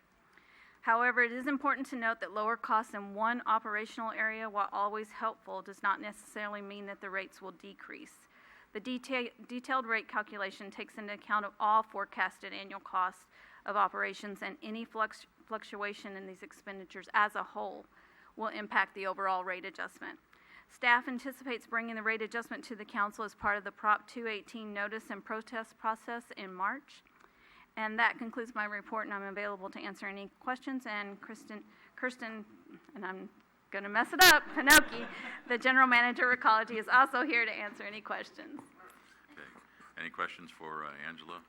However, it is important to note that lower costs in one operational area, while always helpful, does not necessarily mean that the rates will decrease. The detailed rate calculation takes into account of all forecasted annual costs of operations, and any fluctuation in these expenditures as a whole will impact the overall rate adjustment. Staff anticipates bringing the rate adjustment to the council as part of the Prop 218 notice and protest process in March. And that concludes my report, and I'm available to answer any questions. And Kirsten, and I'm going to mess it up, Pinoki, the General Manager of Ecology, is also here to answer any questions. Okay. Any questions for Angela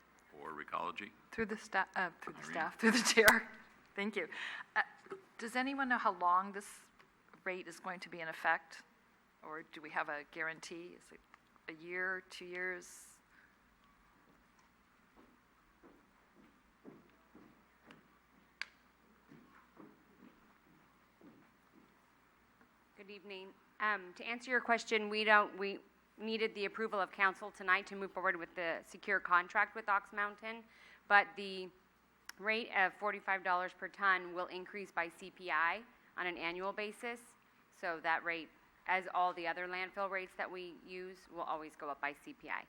or Recology? Through the chair. Thank you. Does anyone know how long this rate is going to be in effect? Or do we have a guarantee? Is it a year, 2 years? Good evening. To answer your question, we needed the approval of council tonight to move forward with the secure contract with Ox Mountain, but the rate of $45 per ton will increase by CPI on an annual basis. So that rate, as all the other landfill rates that we use, will always go up by CPI.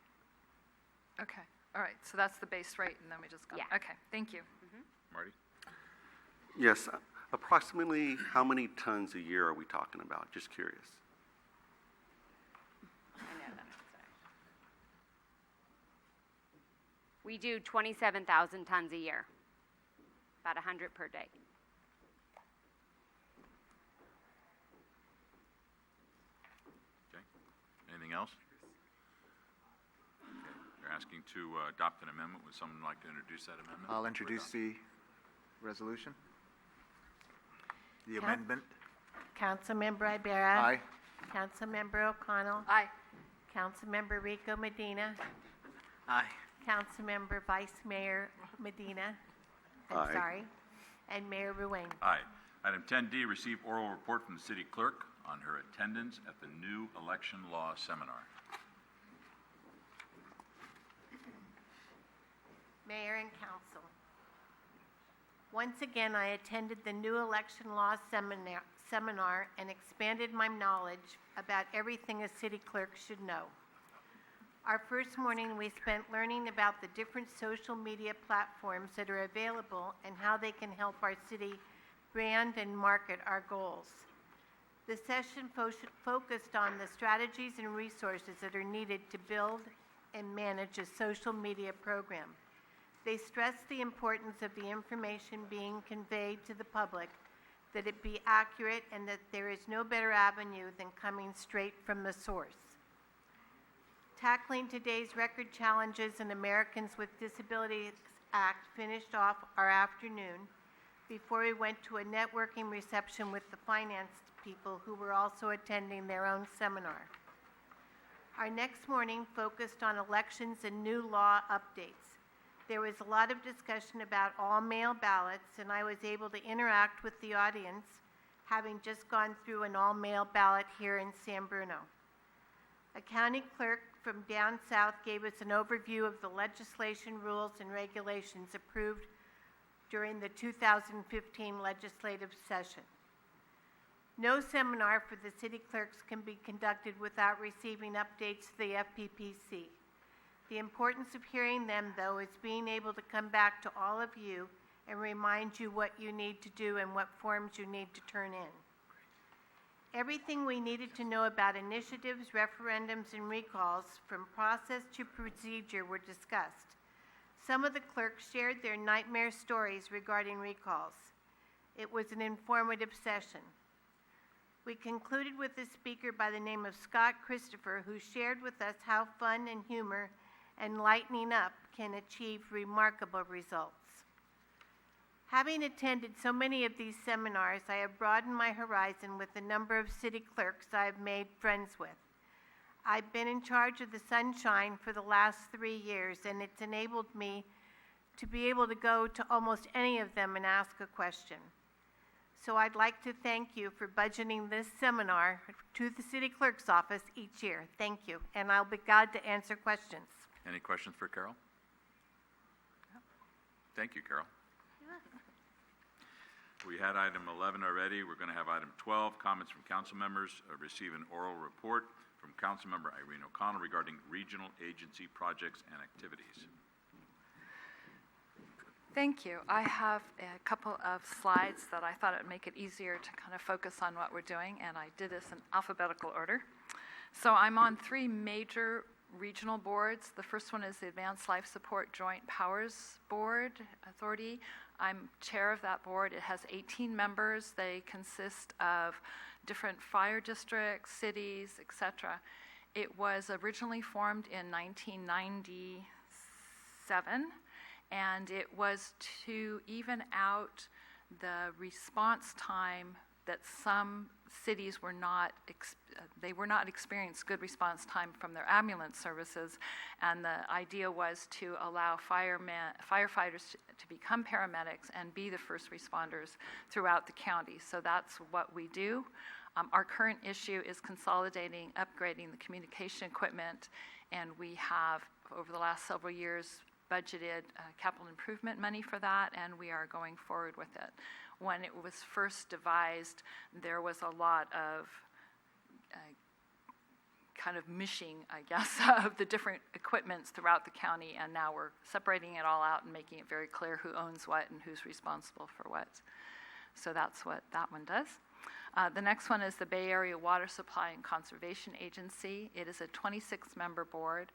Okay. All right. So that's the base rate, and then we just go. Yeah. Okay. Thank you. Marty? Yes, approximately how many tons a year are we talking about? Just curious. I know that. Sorry. We do 27,000 tons a year, about 100 per day. Okay. Anything else? Okay. You're asking to adopt an amendment. Would someone like to introduce that amendment? I'll introduce the resolution. The amendment. Councilmember Ibarra. Aye. Councilmember O'Connell. Aye. Councilmember Rico Medina. Aye. Councilmember Vice Mayor Medina. Aye. I'm sorry. And Mayor Ruane. Aye. Item 10D, receive oral report from the city clerk on her attendance at the new election law seminar. Mayor and Council. Once again, I attended the new election law seminar and expanded my knowledge about everything a city clerk should know. Our first morning, we spent learning about the different social media platforms that are available and how they can help our city brand and market our goals. The session focused on the strategies and resources that are needed to build and manage a social media program. They stressed the importance of the information being conveyed to the public, that it be accurate, and that there is no better avenue than coming straight from the source. Tackling today's record challenges and Americans with Disabilities Act finished off our afternoon before we went to a networking reception with the finance people who were also attending their own seminar. Our next morning focused on elections and new law updates. There was a lot of discussion about all-mail ballots, and I was able to interact with the audience, having just gone through an all-mail ballot here in San Bruno. A county clerk from down south gave us an overview of the legislation, rules, and regulations approved during the 2015 legislative session. No seminar for the city clerks can be conducted without receiving updates to the FPPC. The importance of hearing them, though, is being able to come back to all of you and remind you what you need to do and what forms you need to turn in. Everything we needed to know about initiatives, referendums, and recalls, from process to procedure, were discussed. Some of the clerks shared their nightmare stories regarding recalls. It was an informative session. We concluded with a speaker by the name of Scott Christopher, who shared with us how fun and humor and lightening up can achieve remarkable results. Having attended so many of these seminars, I have broadened my horizon with a number of city clerks I have made friends with. I've been in charge of the Sunshine for the last 3 years, and it's enabled me to be able to go to almost any of them and ask a question. So I'd like to thank you for budgeting this seminar to the city clerk's office each year. Thank you, and I'll be glad to answer questions. Any questions for Carol? Thank you, Carol. We had item 11 already. We're going to have item 12, comments from council members. Receive an oral report from Councilmember Irene O'Connell regarding regional agency projects and activities. Thank you. I have a couple of slides that I thought it would make it easier to kind of focus on what we're doing, and I did this in alphabetical order. So I'm on 3 major regional boards. The first one is the Advanced Life Support Joint Powers Board Authority. I'm chair of that board. It has 18 members. They consist of different fire districts, cities, etc. It was originally formed in 1997, and it was to even out the response time that some cities were not experiencing good response time from their ambulance services, and the idea was to allow firefighters to become paramedics and be the first responders throughout the county. So that's what we do. Our current issue is consolidating, upgrading the communication equipment, and we have, over the last several years, budgeted capital improvement money for that, and we are going forward with it. When it was first devised, there was a lot of kind of mishing, I guess, of the different equipments throughout the county, and now we're separating it all out and making it very clear who owns what and who's responsible for what. So that's what that one does. The next one is the Bay Area Water Supply and Conservation Agency. It is a 26-member board.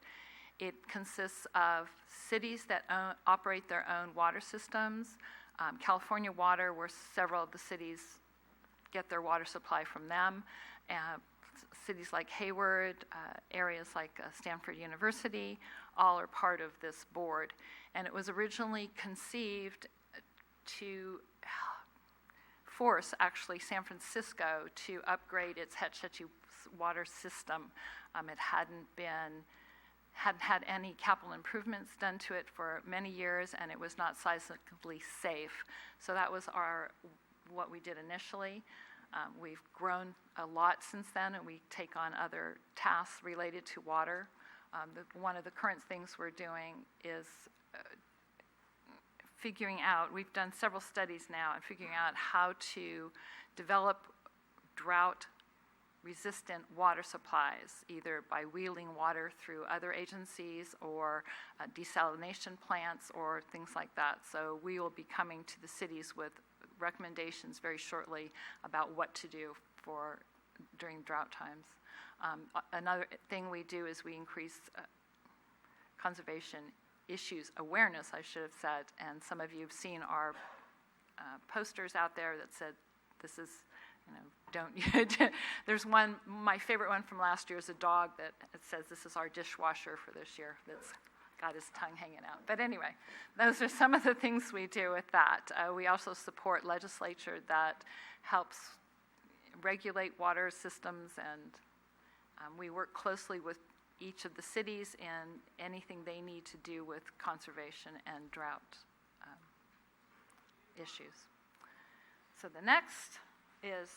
It consists of cities that operate their own water systems. California Water, where several of the cities get their water supply from them. Cities like Hayward, areas like Stanford University, all are part of this board. And it was originally conceived to force, actually, San Francisco to upgrade its Hetch Hetchy water system. It hadn't had any capital improvements done to it for many years, and it was not seismically safe. So that was what we did initially. We've grown a lot since then, and we take on other tasks related to water. One of the current things we're doing is figuring out, we've done several studies now, and figuring out how to develop drought-resistant water supplies, either by wheeling water through other agencies or desalination plants or things like that. So we will be coming to the cities with recommendations very shortly about what to do during drought times. Another thing we do is we increase conservation issues awareness, I should have said, and some of you have seen our posters out there that said, this is, don't, there's one, my favorite one from last year is a dog that it says, this is our dishwasher for this year, that's got his tongue hanging out. But anyway, those are some of the things we do with that. We also support legislature that helps regulate water systems, and we work closely with each of the cities in anything they need to do with conservation and drought issues. So the next is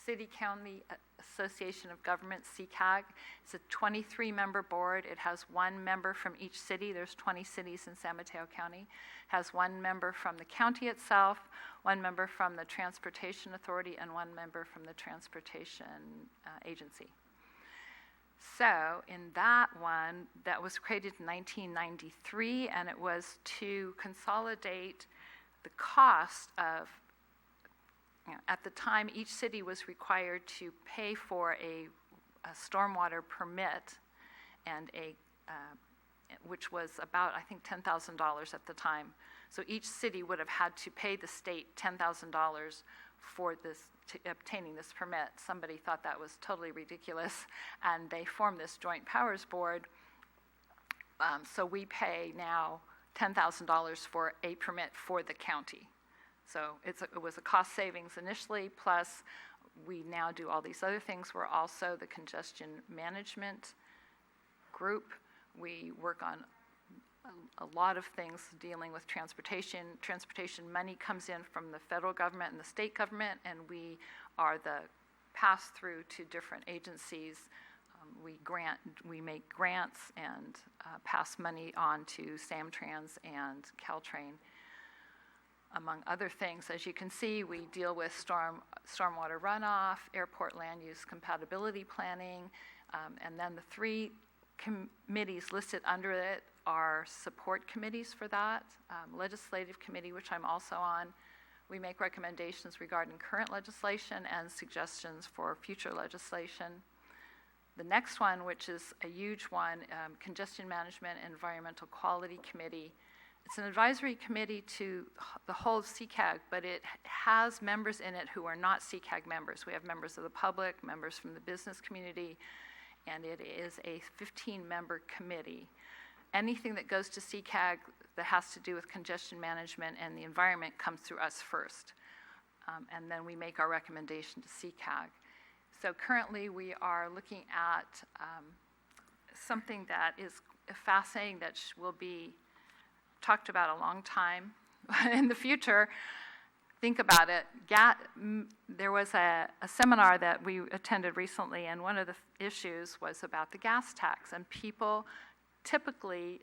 City County Association of Governments, CCAG. It's a 23-member board. It has 1 member from each city. There's 20 cities in San Mateo County. It has 1 member from the county itself, 1 member from the Transportation Authority, and 1 member from the Transportation Agency. So in that one, that was created in 1993, and it was to consolidate the cost of, at the time, each city was required to pay for a stormwater permit, and which was about, I think, $10,000 at the time. So each city would have had to pay the state $10,000 for obtaining this permit. Somebody thought that was totally ridiculous, and they formed this joint powers board. So we pay now $10,000 for a permit for the county. So it was a cost savings initially, plus we now do all these other things. We're also the congestion management group. We work on a lot of things dealing with transportation. Transportation money comes in from the federal government and the state government, and we are the pass-through to different agencies. We make grants and pass money on to Samtrans and Caltrain, among other things. As you can see, we deal with stormwater runoff, airport land use compatibility planning, and then the three committees listed under it are support committees for that. Legislative committee, which I'm also on. We make recommendations regarding current legislation and suggestions for future legislation. The next one, which is a huge one, Congestion Management and Environmental Quality Committee. It's an advisory committee to the whole of CCAG, but it has members in it who are not CCAG members. We have members of the public, members from the business community, and it is a 15-member committee. Anything that goes to CCAG that has to do with congestion management and the environment comes through us first, and then we make our recommendation to CCAG. So currently we are looking at something that is fascinating that will be talked about a long time in the future. Think about it. There was a seminar that we attended recently, and one of the issues was about the gas tax. And people typically,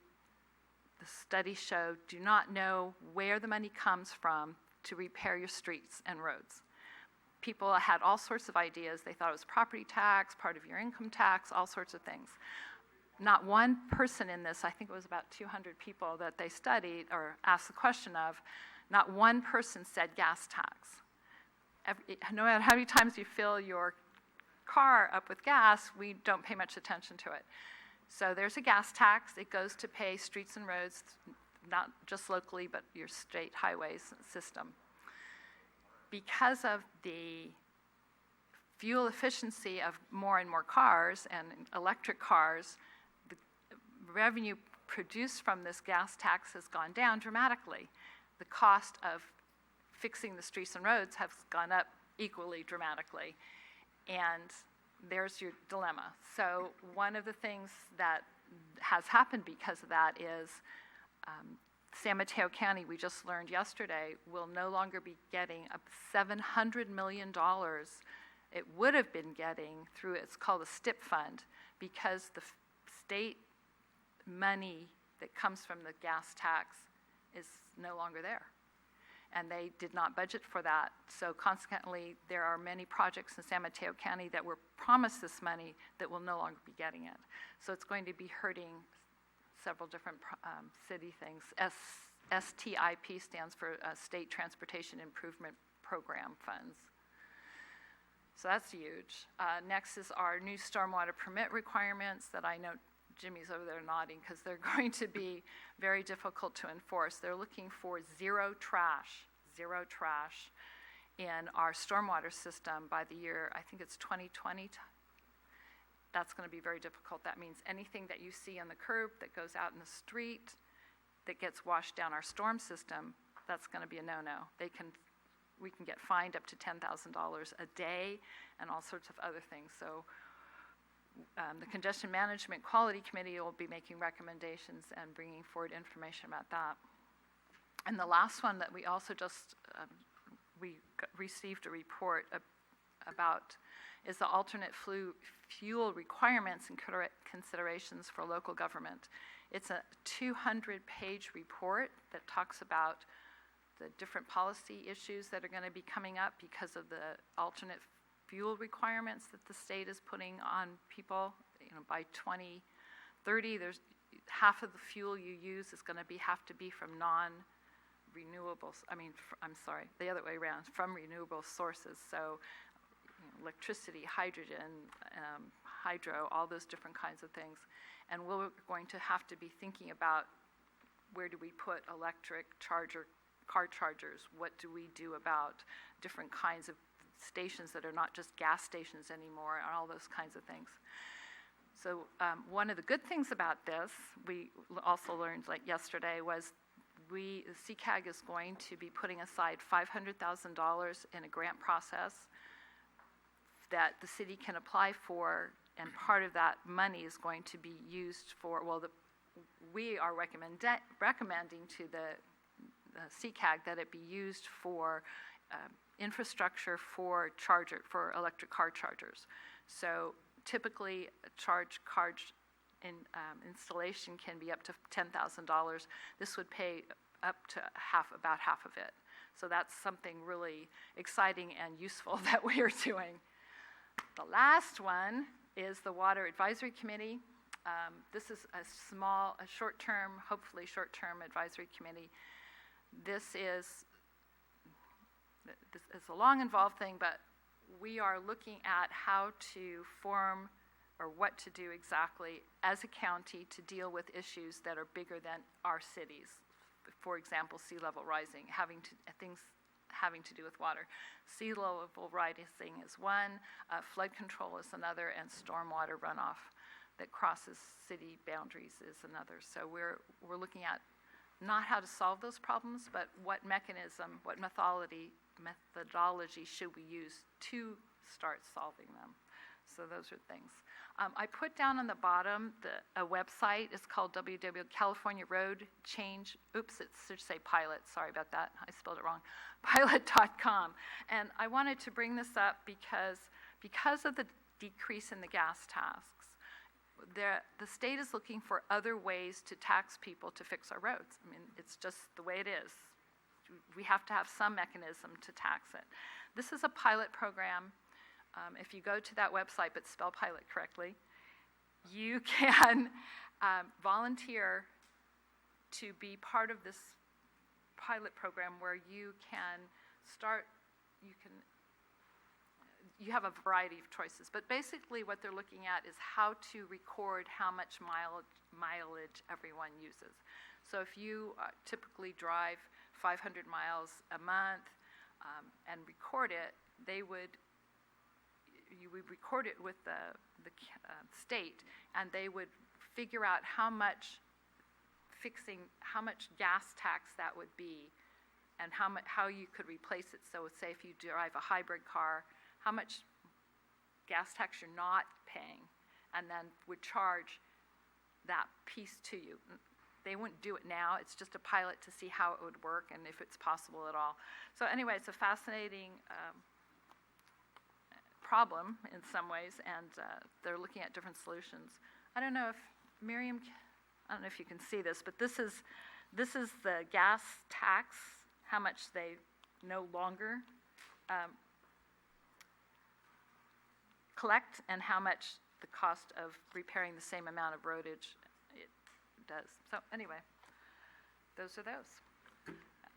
the studies show, do not know where the money comes from to repair your streets and roads. People had all sorts of ideas. They thought it was property tax, part of your income tax, all sorts of things. Not one person in this, I think it was about 200 people that they studied or asked the question of, not one person said gas tax. No matter how many times you fill your car up with gas, we don't pay much attention to it. So there's a gas tax. It goes to pay streets and roads, not just locally, but your state highways system. Because of the fuel efficiency of more and more cars and electric cars, the revenue produced from this gas tax has gone down dramatically. The cost of fixing the streets and roads has gone up equally dramatically. And there's your dilemma. So one of the things that has happened because of that is San Mateo County, we just learned yesterday, will no longer be getting up $700 million it would have been getting through, it's called the STIP fund, because the state money that comes from the gas tax is no longer there. And they did not budget for that. So consequently, there are many projects in San Mateo County that were promised this money that will no longer be getting it. So it's going to be hurting several different city things. STIP stands for State Transportation Improvement Program funds. So that's huge. Next is our new stormwater permit requirements that I know Jimmy's over there nodding because they're going to be very difficult to enforce. They're looking for zero trash in our stormwater system by the year, I think it's 2020. That's going to be very difficult. That means anything that you see on the curb that goes out in the street that gets washed down our storm system, that's going to be a no-no. We can get fined up to $10,000 a day and all sorts of other things. So the Congestion Management Quality Committee will be making recommendations and bringing forward information about that. And the last one that we also just received a report about is the alternate fuel requirements and considerations for local government. It's a 200-page report that talks about the different policy issues that are going to be coming up because of the alternate fuel requirements that the state is putting on people. By 2030, there's half of the fuel you use is going to have to be from non-renewables. The other way around, from renewable sources. So, electricity, hydrogen, hydro, all those different kinds of things. And we're going to have to be thinking about where do we put electric car chargers? What do we do about different kinds of stations that are not just gas stations anymore, and all those kinds of things. So one of the good things about this, we also learned yesterday, was CCAG is going to be putting aside $500,000 in a grant process that the city can apply for, and part of that money is going to be used for, well, we are recommending to the CCAG that it be used for infrastructure for electric car chargers. So typically, a charge card installation can be up to $10,000. This would pay up to about half of it. So that's something really exciting and useful that we are doing. The last one is the Water Advisory Committee. This is a short-term, hopefully short-term advisory committee. This is a long involved thing, but we are looking at how to form or what to do exactly as a county to deal with issues that are bigger than our cities. For example, sea level rising, things having to do with water. Sea level rising is one, flood control is another, and stormwater runoff that crosses city boundaries is another. So we're looking at not how to solve those problems, but what mechanism, what methodology should we use to start solving them. So those are things. I put down on the bottom a website. It's called California Road Change. Oops, it should say pilot. Sorry about that. I spelled it wrong. Pilot.com. And I wanted to bring this up because of the decrease in the gas tax. The state is looking for other ways to tax people to fix our roads. I mean, it's just the way it is. We have to have some mechanism to tax it. This is a pilot program. If you go to that website, but spell pilot correctly, you can volunteer to be part of this pilot program where you have a variety of choices, but basically what they're looking at is how to record how much mileage everyone uses. So if you typically drive 500 miles a month and record it, you would record it with the state, and they would figure out how much gas tax that would be, and how you could replace it. So say if you drive a hybrid car, how much gas tax you're not paying, and then would charge that piece to you. They wouldn't do it now. It's just a pilot to see how it would work and if it's possible at all. So anyway, it's a fascinating problem in some ways, and they're looking at different solutions. I don't know if Miriam, I don't know if you can see this, but this is the gas tax, how much they no longer collect, and how much the cost of repairing the same amount of roadage it does. So anyway, those are those.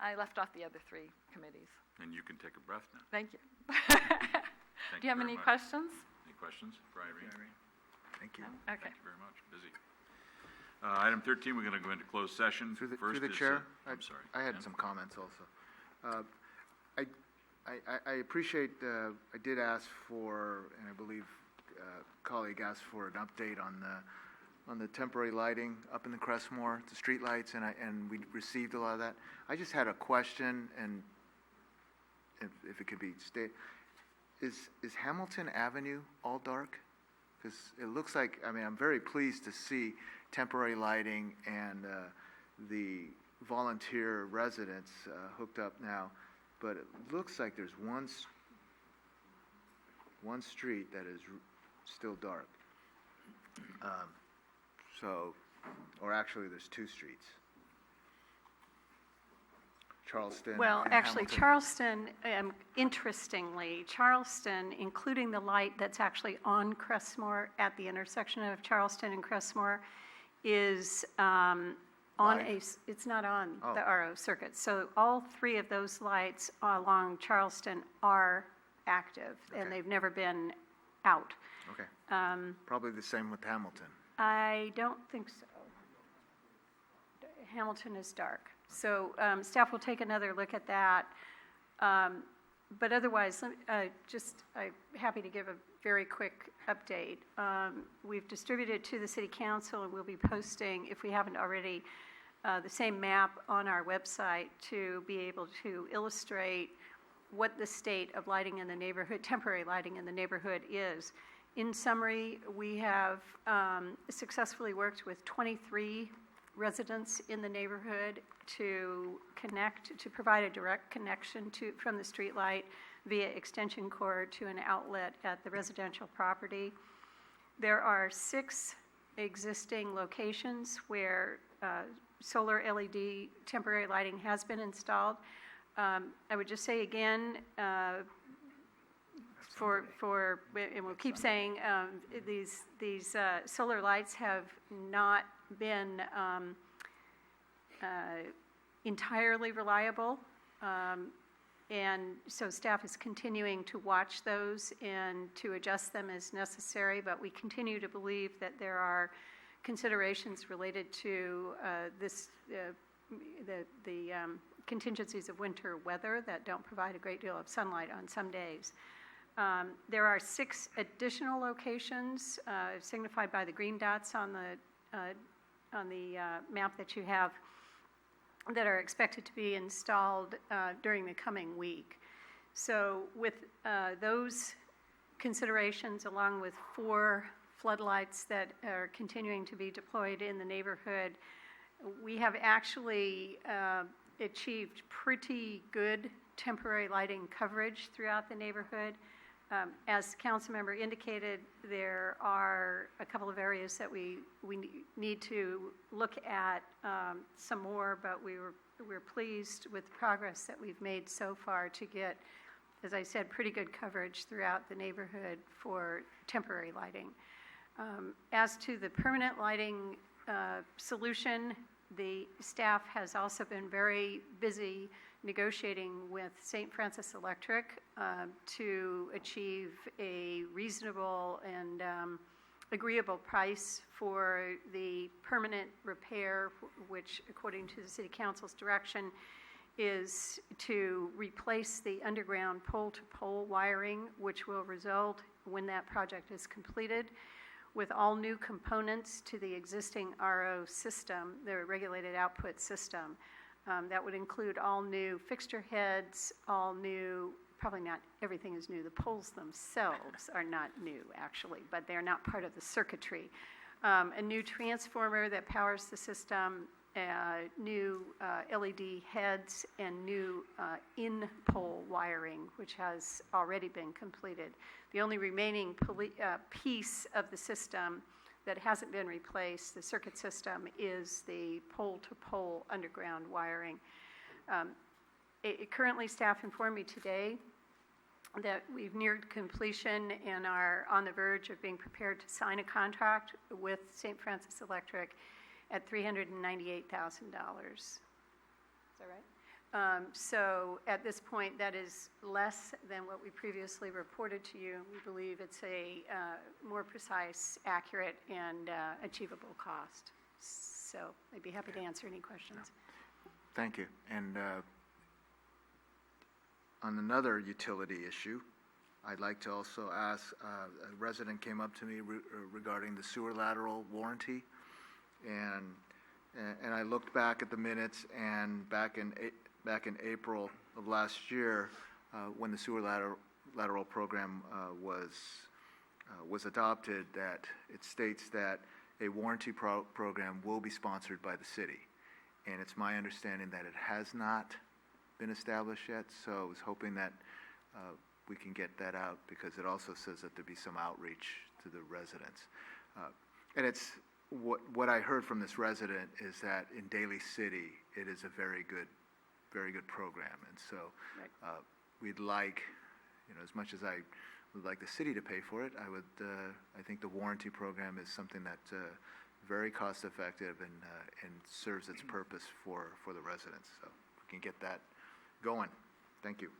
I left off the other three committees. And you can take a breath now. Thank you. Thank Do you have any questions? Any questions for Irene? Thank you. Okay. Thank you very much. Busy. Item 13, we're going to go into closed session. Through the First is, chair, I'm sorry. I had Yeah. some comments also. I appreciate, I did ask for, and I believe colleague asked for an update on the temporary lighting up in the Crestmore, the street lights, and we received a lot of that. I just had a question, and if it could be stated, is Hamilton Avenue all dark? Because it looks like, I mean, I'm very pleased to see temporary lighting and the volunteer residents hooked up now, but it looks like there's one street that is still dark. Or actually, there's two streets. Charleston Well, and actually, Hamilton. Charleston, interestingly, Charleston, including the light that's actually on Crestmore at the intersection of Charleston and Crestmore, is on it's not on the RO circuit. So all three of those lights along Charleston are active, and they've never been out. Okay. Probably the same with Hamilton. I don't think so. Hamilton is dark. So staff will take another look at that. But otherwise, I'm happy to give a very quick update. We've distributed to the City Council, and we'll be posting, if we haven't already, the same map on our website to be able to illustrate what the state of lighting in the neighborhood, temporary lighting in the neighborhood is. In summary, we have successfully worked with 23 residents in the neighborhood to provide a direct connection from the street light via extension cord to an outlet at the residential property. There are 6 existing locations where solar LED temporary lighting has been installed. I would just say again, and we'll keep saying, these solar lights have not been entirely reliable, and so staff is continuing to watch those and to adjust them as necessary, but we continue to believe that there are considerations related to the contingencies of winter weather that don't provide a great deal of sunlight on some days. There are 6 additional locations signified by the green dots on the map that you have that are expected to be installed during the coming week. So with those considerations, along with 4 floodlights that are continuing to be deployed in the neighborhood, we have actually achieved pretty good temporary lighting coverage throughout the neighborhood. As the council member indicated, there are a couple of areas that we need to look at some more, but we're pleased with the progress that we've made so far to get, as I said, pretty good coverage throughout the neighborhood for temporary lighting. As to the permanent lighting solution, the staff has also been very busy negotiating with St. Francis Electric to achieve a reasonable and agreeable price for the permanent repair, which, according to the City Council's direction, is to replace the underground pole-to-pole wiring, which will result, when that project is completed, with all new components to the existing RO system, the regulated output system. That would include all new fixture heads, all new, probably not everything is new. The poles themselves are not new, actually, but they're not part of the circuitry. A new transformer that powers the system, new LED heads, and new in-pole wiring, which has already been completed. The only remaining piece of the system that hasn't been replaced, the circuit system, is the pole-to-pole underground wiring. Currently, staff informed me today that we've neared completion and are on the verge of being prepared to sign a contract with St. Francis Electric at $398,000. Is that right? So at this point, that is less than what we previously reported to you. We believe it's a more precise, accurate, and achievable cost. So I'd be happy to answer any questions. Thank you. And on another utility issue, I'd like to also ask, a resident came up to me regarding the sewer lateral warranty, and I looked back at the minutes, and back in April of last year, when the sewer lateral program was adopted, that it states that a warranty program will be sponsored by the city. And it's my understanding that it has not been established yet, so I was hoping that we can get that out, because it also says that there be some outreach to the residents. And it's what I heard from this resident is that in Daly City, it is a very good program. And so we'd like, as much as I would like the city to pay for it, I think the warranty program is something that's very cost effective and serves its purpose for the residents. So if we can get that going. Thank you.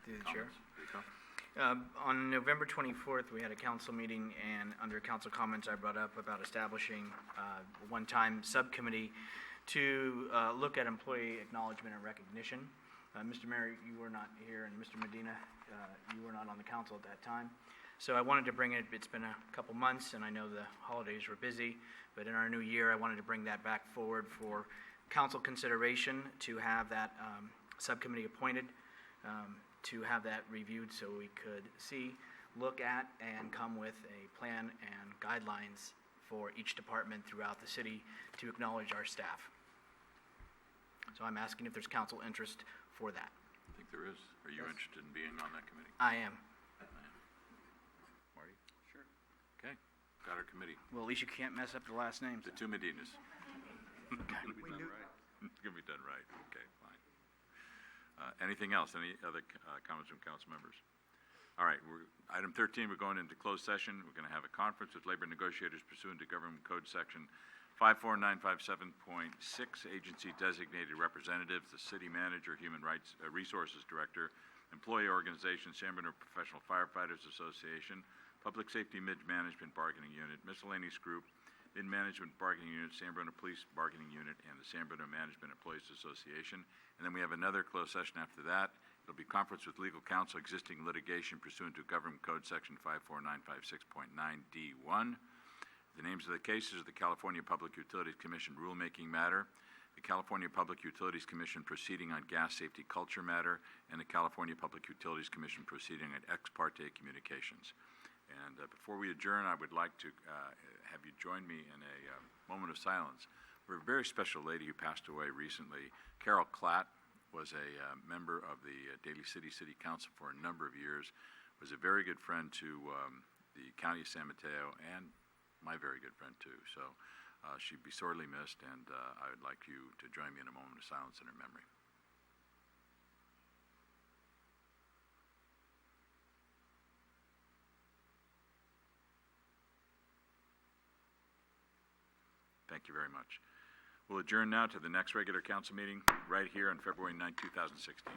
Through the chair. On November 24th, we had a council meeting, and under council comments, I brought up about establishing a one-time subcommittee to look at employee acknowledgement and recognition. Mr. Mayor, you were not here, and Mr. Medina, you were not on the council at that time. So I wanted to bring it, it's been a couple months, and I know the holidays were busy, but in our new year, I wanted to bring that back forward for council consideration to have that subcommittee appointed. to have that reviewed so we could see, look at, and come with a plan and guidelines for each department throughout the city to acknowledge our staff. So I'm asking if there's council interest for that. I think there is. Are you interested in being on that committee? I am. Marty? Sure. Okay, got our committee. Well, at least you can't mess up the last names. The two Medinas. It's It's going to be done right. Okay, fine. Anything else? Any other comments from council members? All right, item 13, we're going into closed session. We're going to have a conference with labor negotiators pursuant to Government Code Section 54957.6, agency designated representatives, the city manager, human rights resources director, employee organization, San Bruno Professional Firefighters Association, Public Safety Mid-Management Bargaining Unit, miscellaneous group, Mid-Management Bargaining Unit, San Bruno Police Bargaining Unit, and the San Bruno Management Employees Association. And then we have another closed session after that. It'll be conference with legal counsel, existing litigation pursuant to Government Code Section 54956.9D1. The names of the cases are the California Public Utilities Commission rulemaking matter, the California Public Utilities Commission proceeding on gas safety culture matter, and the California Public Utilities Commission proceeding on ex parte communications. And before we adjourn, I would like to have you join me in a moment of silence for a very special lady who passed away recently. Carol Klatt was a member of the Daly City Council for a number of years, was a very good friend to the County of San Mateo, and my very good friend too. So she'd be sorely missed, and I would like you to join me in a moment of silence in her memory. Thank you very much. We'll adjourn now to the next regular council meeting right here on February 9, 2016.